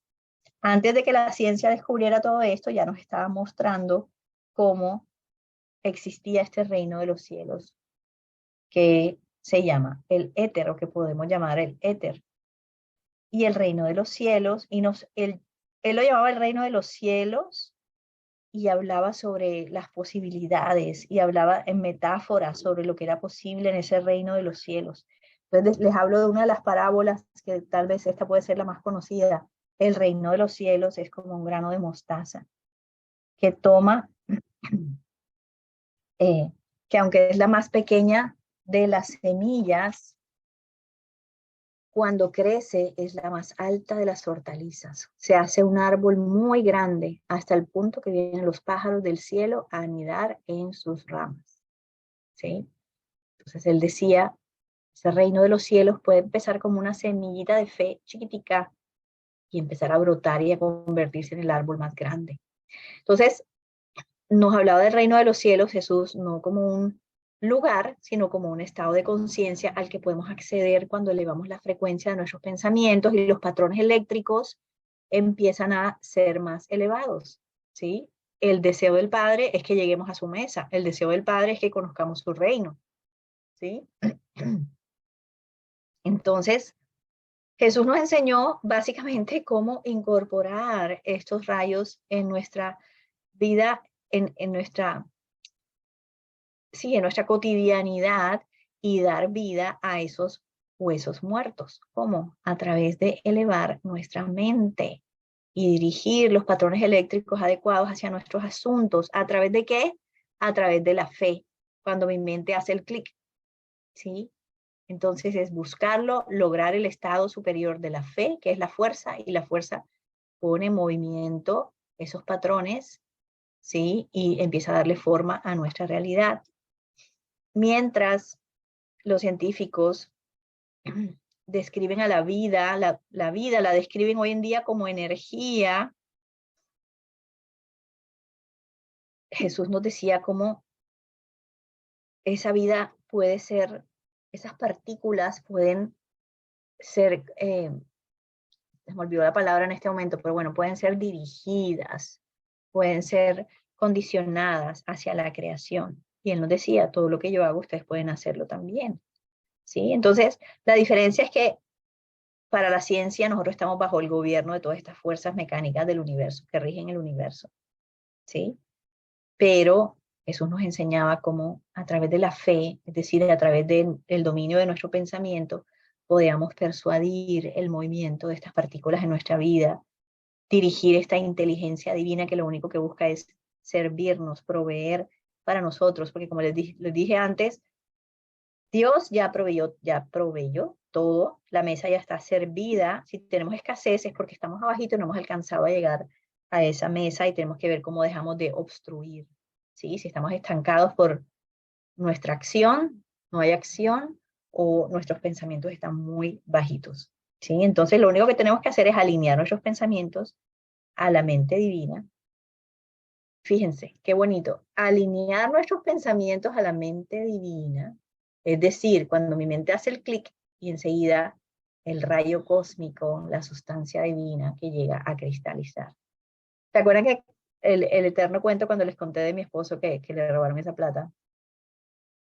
antes de que la ciencia descubriera todo esto, ya nos estaba mostrando cómo existía este reino de los cielos que se llama el éter, o que podemos llamar el éter. Y el reino de los cielos, él lo llamaba el reino de los cielos, y hablaba sobre las posibilidades y hablaba en metáforas sobre lo que era posible en ese reino de los cielos. Entonces les hablo de una de las parábolas, que tal vez esta puede ser la más conocida. El reino de los cielos es como un grano de mostaza que toma, que aunque es la más pequeña de las semillas, cuando crece es la más alta de las hortalizas. Se hace un árbol muy grande hasta el punto que vienen los pájaros del cielo a anidar en sus ramas. ¿Sí? Entonces él decía, ese reino de los cielos puede empezar como una semillita de fe chiquitica y empezar a brotar y a convertirse en el árbol más grande. Entonces nos hablaba del reino de los cielos Jesús no como un lugar, sino como un estado de conciencia al que podemos acceder cuando elevamos la frecuencia de nuestros pensamientos y los patrones eléctricos empiezan a ser más elevados, ¿sí? El deseo del Padre es que lleguemos a su mesa, el deseo del Padre es que conozcamos su reino, ¿sí? Entonces, Jesús nos enseñó básicamente cómo incorporar estos rayos en nuestra vida, en nuestra cotidianidad, y dar vida a esos huesos muertos. ¿Cómo? A través de elevar nuestra mente y dirigir los patrones eléctricos adecuados hacia nuestros asuntos. ¿A través de qué? A través de la fe. Cuando mi mente hace el clic, ¿sí? Entonces es buscarlo, lograr el estado superior de la fe, que es la fuerza, y la fuerza pone en movimiento esos patrones, ¿sí? Y empieza a darle forma a nuestra realidad. Mientras los científicos describen a la vida, la vida la describen hoy en día como energía, Jesús nos decía cómo esa vida puede ser, esas partículas pueden ser, se me olvidó la palabra en este momento, pero bueno, pueden ser dirigidas, pueden ser condicionadas hacia la creación. Y él nos decía, todo lo que yo hago, ustedes pueden hacerlo también. ¿Sí? Entonces, la diferencia es que para la ciencia nosotros estamos bajo el gobierno de todas estas fuerzas mecánicas del universo, que rigen el universo. ¿Sí? Pero Jesús nos enseñaba cómo a través de la fe, es decir, a través del dominio de nuestro pensamiento, podíamos persuadir el movimiento de estas partículas en nuestra vida, dirigir esta inteligencia divina que lo único que busca es servirnos, proveer para nosotros, porque como les dije antes, Dios ya proveyó todo, la mesa ya está servida. Si tenemos escasez es porque estamos abajito y no hemos alcanzado a llegar a esa mesa, y tenemos que ver cómo dejamos de obstruir, ¿sí? Si estamos estancados por nuestra acción, no hay acción, o nuestros pensamientos están muy bajitos, ¿sí? Entonces lo único que tenemos que hacer es alinear nuestros pensamientos a la mente divina. Fíjense, qué bonito, alinear nuestros pensamientos a la mente divina, Es decir, cuando mi mente hace el clic y enseguida el rayo cósmico, la sustancia divina que llega a cristalizar. ¿Te acuerdan que el eterno cuento cuando les conté de mi esposo que le robaron esa plata?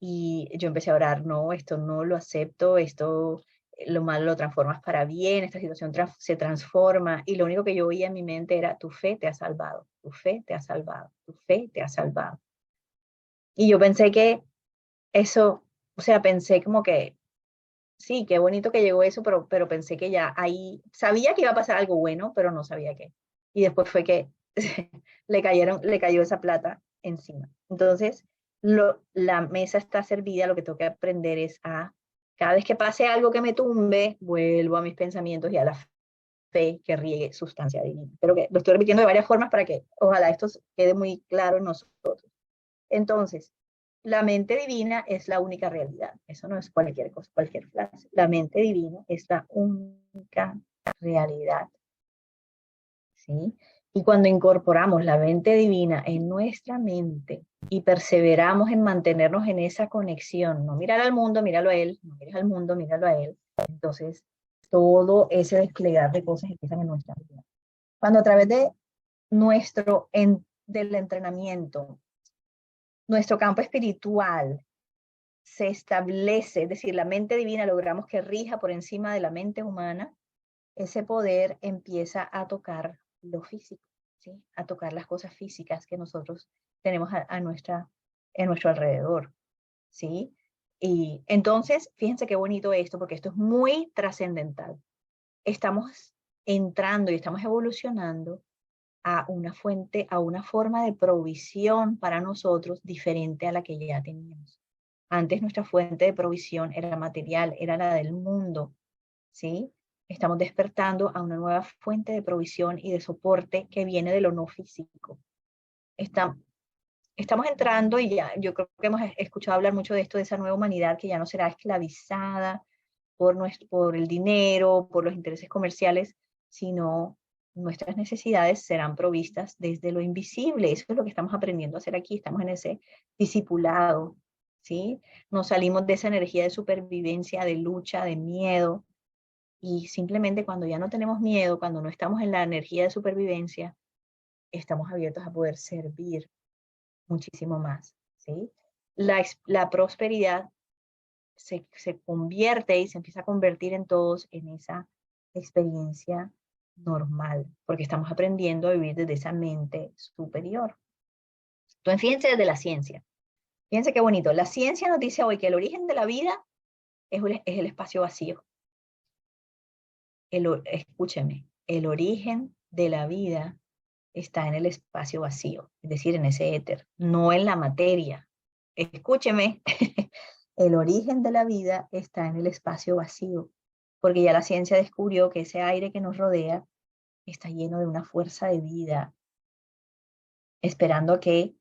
Y yo empecé a orar, no, esto no lo acepto, esto lo malo lo transformas para bien, esta situación se transforma, y lo único que yo oía en mi mente era, tu fe te ha salvado, tu fe te ha salvado, tu fe te ha salvado. Y yo pensé que eso, o sea, pensé como que, sí, qué bonito que llegó eso, pero pensé que ya ahí, sabía que iba a pasar algo bueno, pero no sabía qué. Y después fue que le cayó esa plata encima. Entonces, la mesa está servida, lo que tengo que aprender es cada vez que pase algo que me tumbe, vuelvo a mis pensamientos y a la fe que riegue sustancia divina. Pero que lo estoy repitiendo de varias formas para que ojalá esto quede muy claro en nosotros. Entonces, la mente divina es la única realidad. Eso no es cualquier cosa, cualquier frase. La mente divina es la única realidad. ¿Sí? Y cuando incorporamos la mente divina en nuestra mente y perseveramos en mantenernos en esa conexión, no mirar al mundo, míralo a él, no mires al mundo, míralo a él, entonces todo ese desplegar de cosas empiezan en nuestra vida. Cuando a través de del entrenamiento, nuestro campo espiritual se establece, es decir, la mente divina logramos que rija por encima de la mente humana, ese poder empieza a tocar lo físico, ¿sí? A tocar las cosas físicas que nosotros tenemos en nuestro alrededor, ¿sí? Y entonces, fíjense qué bonito esto, porque esto es muy trascendental. Estamos entrando y estamos evolucionando a una fuente, a una forma de provisión para nosotros diferente a la que ya teníamos. Antes nuestra fuente de provisión era material, era la del mundo, ¿sí? Estamos despertando a una nueva fuente de provisión y de soporte que viene de lo no físico. Estamos entrando y ya, yo creo que hemos escuchado hablar mucho de esto, de esa nueva humanidad que ya no será esclavizada por el dinero, por los intereses comerciales, sino nuestras necesidades serán provistas desde lo invisible. Eso es lo que estamos aprendiendo a hacer aquí, estamos en ese discipulado, ¿sí? Nos salimos de esa energía de supervivencia, de lucha, de miedo, y simplemente cuando ya no tenemos miedo, cuando no estamos en la energía de supervivencia, estamos abiertos a poder servir muchísimo más, ¿sí? La prosperidad se convierte y se empieza a convertir en todos en esa experiencia normal, porque estamos aprendiendo a vivir desde esa mente superior. Entonces, fíjense desde la ciencia. Fíjense qué bonito. La ciencia nos dice hoy que el origen de la vida es el espacio vacío. Escúcheme, el origen de la vida está en el espacio vacío, es decir, en ese éter, no en la materia. Escúcheme, el origen de la vida está en el espacio vacío, porque ya la ciencia descubrió que ese aire que nos rodea está lleno de una fuerza de vida, esperando a que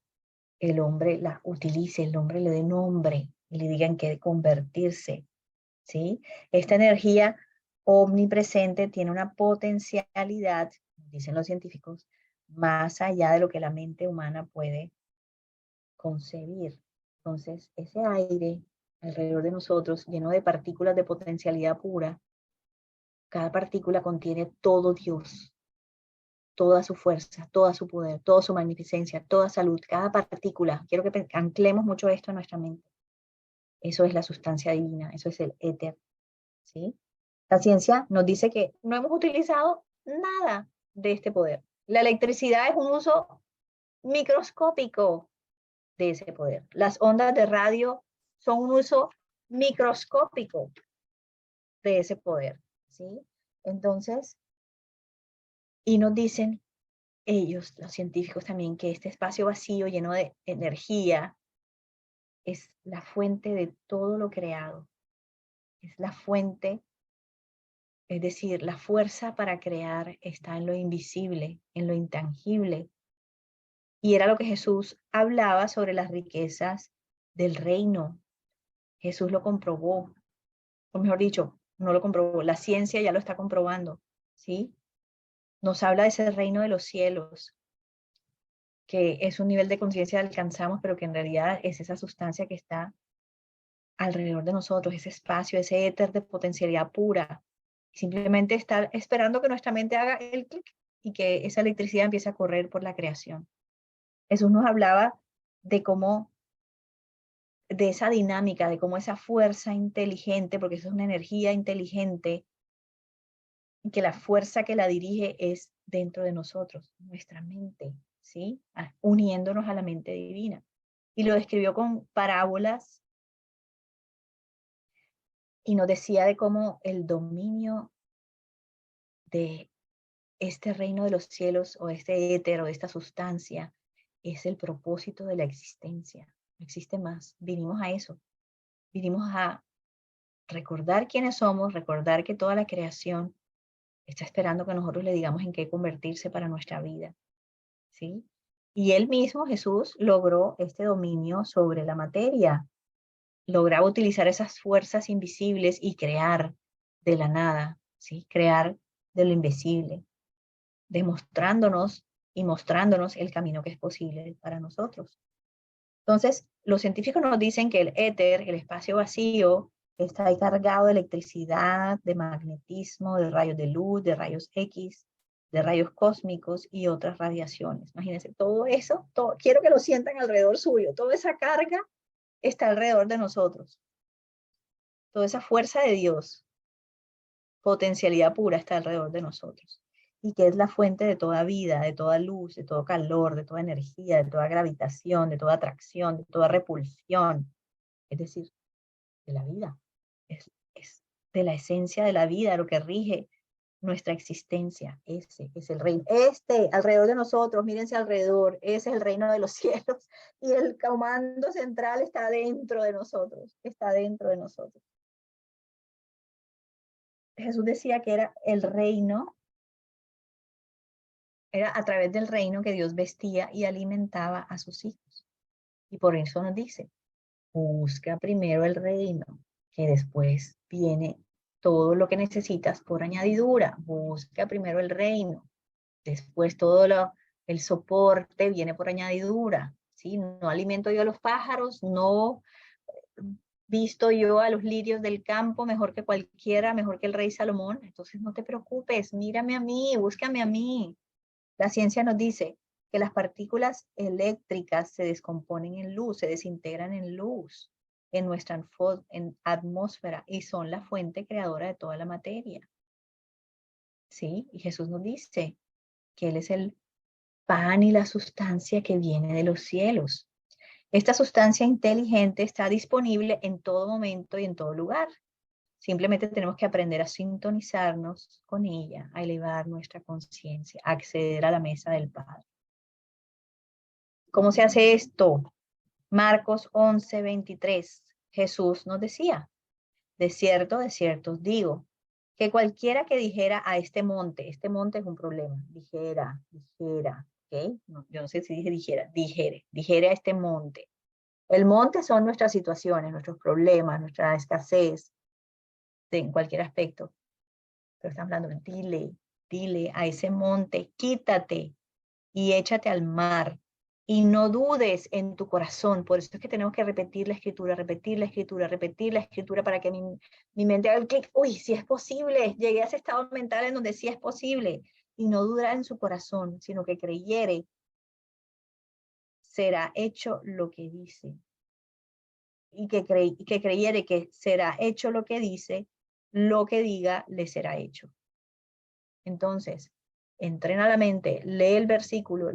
el hombre la utilice, el hombre le dé nombre y le diga en qué convertirse, ¿sí? Esta energía omnipresente tiene una potencialidad, dicen los científicos, más allá de lo que la mente humana puede concebir. Entonces, ese aire alrededor de nosotros, lleno de partículas de potencialidad pura, cada partícula contiene todo Dios, toda su fuerza, todo su poder, toda su magnificencia, toda salud, cada partícula. Quiero que anclemos mucho esto en nuestra mente. Eso es la sustancia divina, eso es el éter, ¿sí? La ciencia nos dice que no hemos utilizado nada de este poder. La electricidad es un uso microscópico de ese poder. Las ondas de radio son un uso microscópico de ese poder, ¿sí? Entonces, y nos dicen ellos, los científicos también, que este espacio vacío lleno de energía es la fuente de todo lo creado. Es la fuente, es decir, la fuerza para crear está en lo invisible, en lo intangible. Y era lo que Jesús hablaba sobre las riquezas del reino. Jesús lo comprobó, o mejor dicho, no lo comprobó, la ciencia ya lo está comprobando, ¿sí? Nos habla de ese reino de los cielos, que es un nivel de conciencia que alcanzamos, pero que en realidad es esa sustancia que está alrededor de nosotros, ese espacio, ese éter de potencialidad pura. Simplemente estar esperando que nuestra mente haga el clic y que esa electricidad empiece a correr por la creación. Jesús nos hablaba de cómo, de esa dinámica, de cómo esa fuerza inteligente, porque eso es una energía inteligente, y que la fuerza que la dirige es dentro de nosotros, nuestra mente, ¿sí? Uniéndonos a la mente divina. Y lo describió con parábolas y nos decía de cómo el dominio de este reino de los cielos o este éter o esta sustancia es el propósito de la existencia. No existe más. Vinimos a eso. Vinimos a recordar quiénes somos, recordar que toda la creación está esperando que nosotros le digamos en qué convertirse para nuestra vida, ¿sí? Y él mismo, Jesús, logró este dominio sobre la materia. Lograba utilizar esas fuerzas invisibles y crear de la nada, ¿sí? Crear de lo invisible, demostrándonos y mostrándonos el camino que es posible para nosotros. Entonces, los científicos nos dicen que el éter, el espacio vacío, está ahí cargado de electricidad, de magnetismo, de rayos de luz, de rayos X, de rayos cósmicos y otras radiaciones. Imagínense, todo eso, quiero que lo sientan alrededor suyo, toda esa carga está alrededor de nosotros, toda esa fuerza de Dios, potencialidad pura está alrededor de nosotros y que es la fuente de toda vida, de toda luz, de todo calor, de toda energía, de toda gravitación, de toda atracción, de toda repulsión, es decir, de la vida, es de la esencia de la vida, lo que rige nuestra existencia. Ese es el reino. Alrededor de nosotros, mírense alrededor, ese es el reino de los cielos y el comando central está dentro de nosotros, está dentro de nosotros. Jesús decía que era el reino, era a través del reino que Dios vestía y alimentaba a sus hijos. Y por eso nos dice, busca primero el reino, que después viene todo lo que necesitas por añadidura. Busca primero el reino, después el soporte viene por añadidura. ¿Sí? No alimento yo a los pájaros, no visto yo a los lirios del campo mejor que cualquiera, mejor que el rey Salomón. Entonces no te preocupes, mírame a mí, búscame a mí. La ciencia nos dice que las partículas eléctricas se descomponen en luz, se desintegran en luz en nuestra atmósfera y son la fuente creadora de toda la materia. ¿Sí? Y Jesús nos dice que Él es el pan y la sustancia que viene de los cielos. Esta sustancia inteligente está disponible en todo momento y en todo lugar. Simplemente tenemos que aprender a sintonizarnos con ella, a elevar nuestra conciencia, a acceder a la mesa del Padre. ¿Cómo se hace esto? Marcos 11:23. Jesús nos decía, de cierto os digo, que cualquiera que dijera a este monte es un problema, dijera, ¿ok? No, yo no sé si dijere a este monte. El monte son nuestras situaciones, nuestros problemas, nuestra escasez, en cualquier aspecto. Pero estamos hablando, dile a ese monte, quítate y échate al mar. Y no dudes en tu corazón. Por eso es que tenemos que repetir la escritura, repetir la escritura, repetir la escritura para que mi mente haga el clic. Uy, si es posible. Llegué a ese estado mental en donde sí es posible. Y no dudar en su corazón, sino que creyere, será hecho lo que dice. Y que creyere que será hecho lo que dice, lo que diga le será hecho. Entonces, entrena la mente, lee el versículo,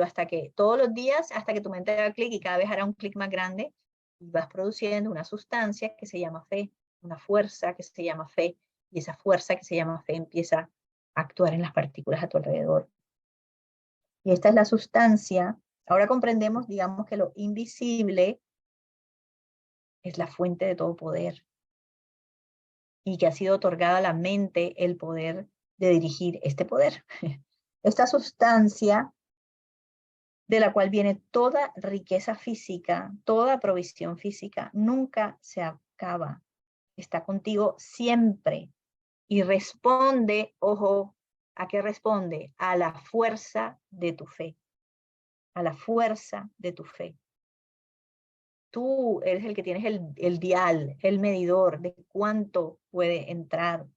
hasta que todos los días, hasta que tu mente haga clic y cada vez hará un clic más grande y vas produciendo una sustancia que se llama fe, una fuerza que se llama fe y esa fuerza que se llama fe empieza a actuar en las partículas a tu alrededor. Y esta es la sustancia. Ahora comprendemos, digamos, que lo invisible es la fuente de todo poder y que ha sido otorgada a la mente el poder de dirigir este poder. Esta sustancia de la cual viene toda riqueza física, toda provisión física, nunca se acaba. Está contigo siempre y responde, ojo, ¿a qué responde? A la fuerza de tu fe, a la fuerza de tu fe. Tú eres el que tienes el dial, el medidor de cuánto puede entrar.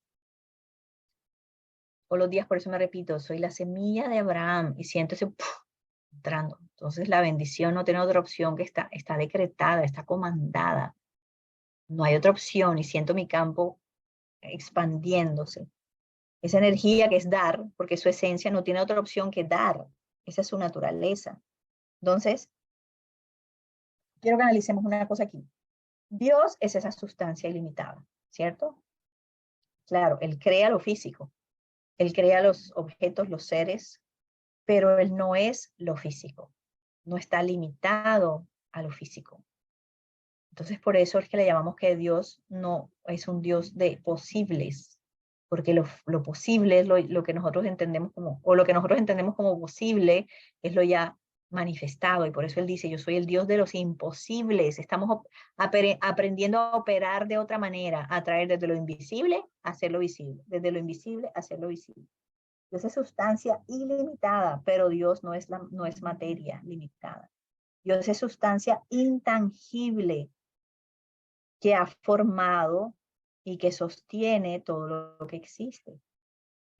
Todos los días, por eso me repito, soy la semilla de Abraham y siento ese entrando. Entonces la bendición no tiene otra opción que está decretada, está comandada. No hay otra opción y siento mi campo expandiéndose. Esa energía que es dar, porque su esencia no tiene otra opción que dar. Esa es su naturaleza. Entonces, quiero que analicemos una cosa aquí. Dios es esa sustancia ilimitada, ¿cierto? Claro, Él crea lo físico, Él crea los objetos, los seres, pero Él no es lo físico, no está limitado a lo físico. Entonces, por eso es que le llamamos que Dios no es un Dios de posibles, porque lo posible es lo que nosotros entendemos como, o lo que nosotros entendemos como posible es lo ya manifestado, y por eso Él dice, yo soy el Dios de los imposibles. Estamos aprendiendo a operar de otra manera, a traer desde lo invisible a hacerlo visible, desde lo invisible a hacerlo visible. Dios es sustancia ilimitada, pero Dios no es materia limitada. Dios es sustancia intangible que ha formado y que sostiene todo lo que existe.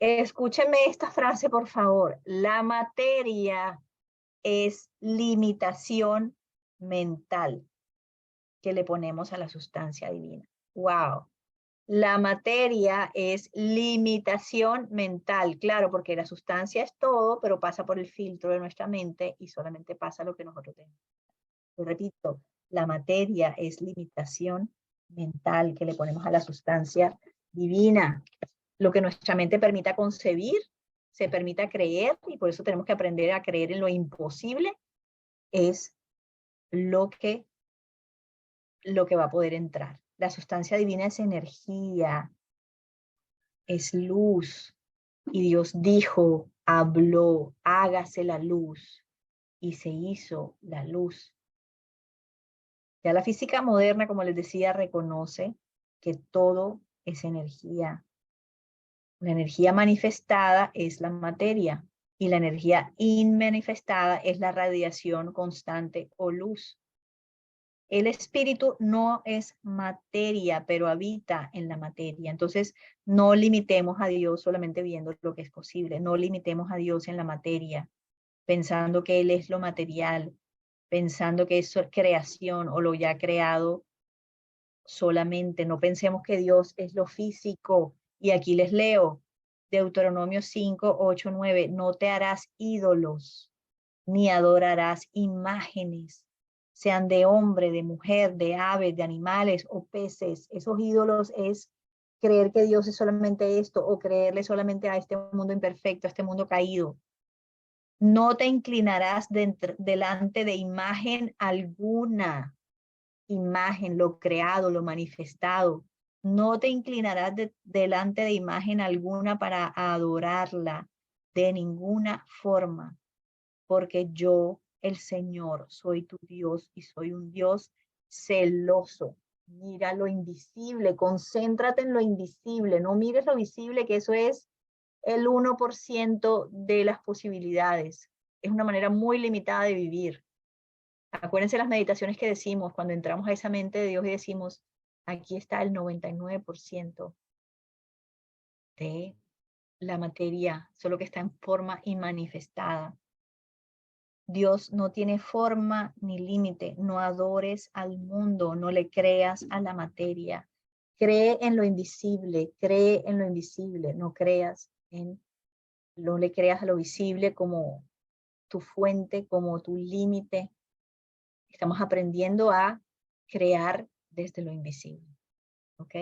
Escúcheme esta frase, por favor. La materia es limitación mental que le ponemos a la sustancia divina. ¡Wow! La materia es limitación mental, claro, porque la sustancia es todo, pero pasa por el filtro de nuestra mente y solamente pasa lo que nosotros tenemos. Lo repito, la materia es limitación mental que le ponemos a la sustancia divina. Lo que nuestra mente permita concebir, se permita creer, y por eso tenemos que aprender a creer en lo imposible, es lo que va a poder entrar. La sustancia divina es energía, es luz, y Dios dijo, habló, hágase la luz, y se hizo la luz. Ya la física moderna, como les decía, reconoce que todo es energía. La energía manifestada es la materia y la energía inmanifestada es la radiación constante o luz. El espíritu no es materia, pero habita en la materia. Entonces, no limitemos a Dios solamente viendo lo que es posible. No limitemos a Dios en la materia, pensando que Él es lo material, pensando que es creación o lo ya creado solamente. No pensemos que Dios es lo físico. Y aquí les leo, Deuteronomio 5, 8, 9, no te harás ídolos, ni adorarás imágenes, sean de hombre, de mujer, de aves, de animales o peces. Esos ídolos es creer que Dios es solamente esto o creerle solamente a este mundo imperfecto, a este mundo caído. No te inclinarás delante de imagen alguna, imagen, lo creado, lo manifestado. No te inclinarás delante de imagen alguna para adorarla de ninguna forma, porque yo, el Señor, soy tu Dios y soy un Dios celoso. Mira lo invisible, concéntrate en lo invisible, no mires lo visible, que eso es el 1% de las posibilidades. Es una manera muy limitada de vivir. Acuérdense las meditaciones que decimos cuando entramos a esa mente de Dios y decimos, aquí está el 99% de la materia, solo que está en forma inmanifestada. Dios no tiene forma ni límite. No adores al mundo, no le creas a la materia. Cree en lo invisible, cree en lo invisible, no le creas a lo visible como tu fuente, como tu límite. Estamos aprendiendo a crear desde lo invisible, ¿ok?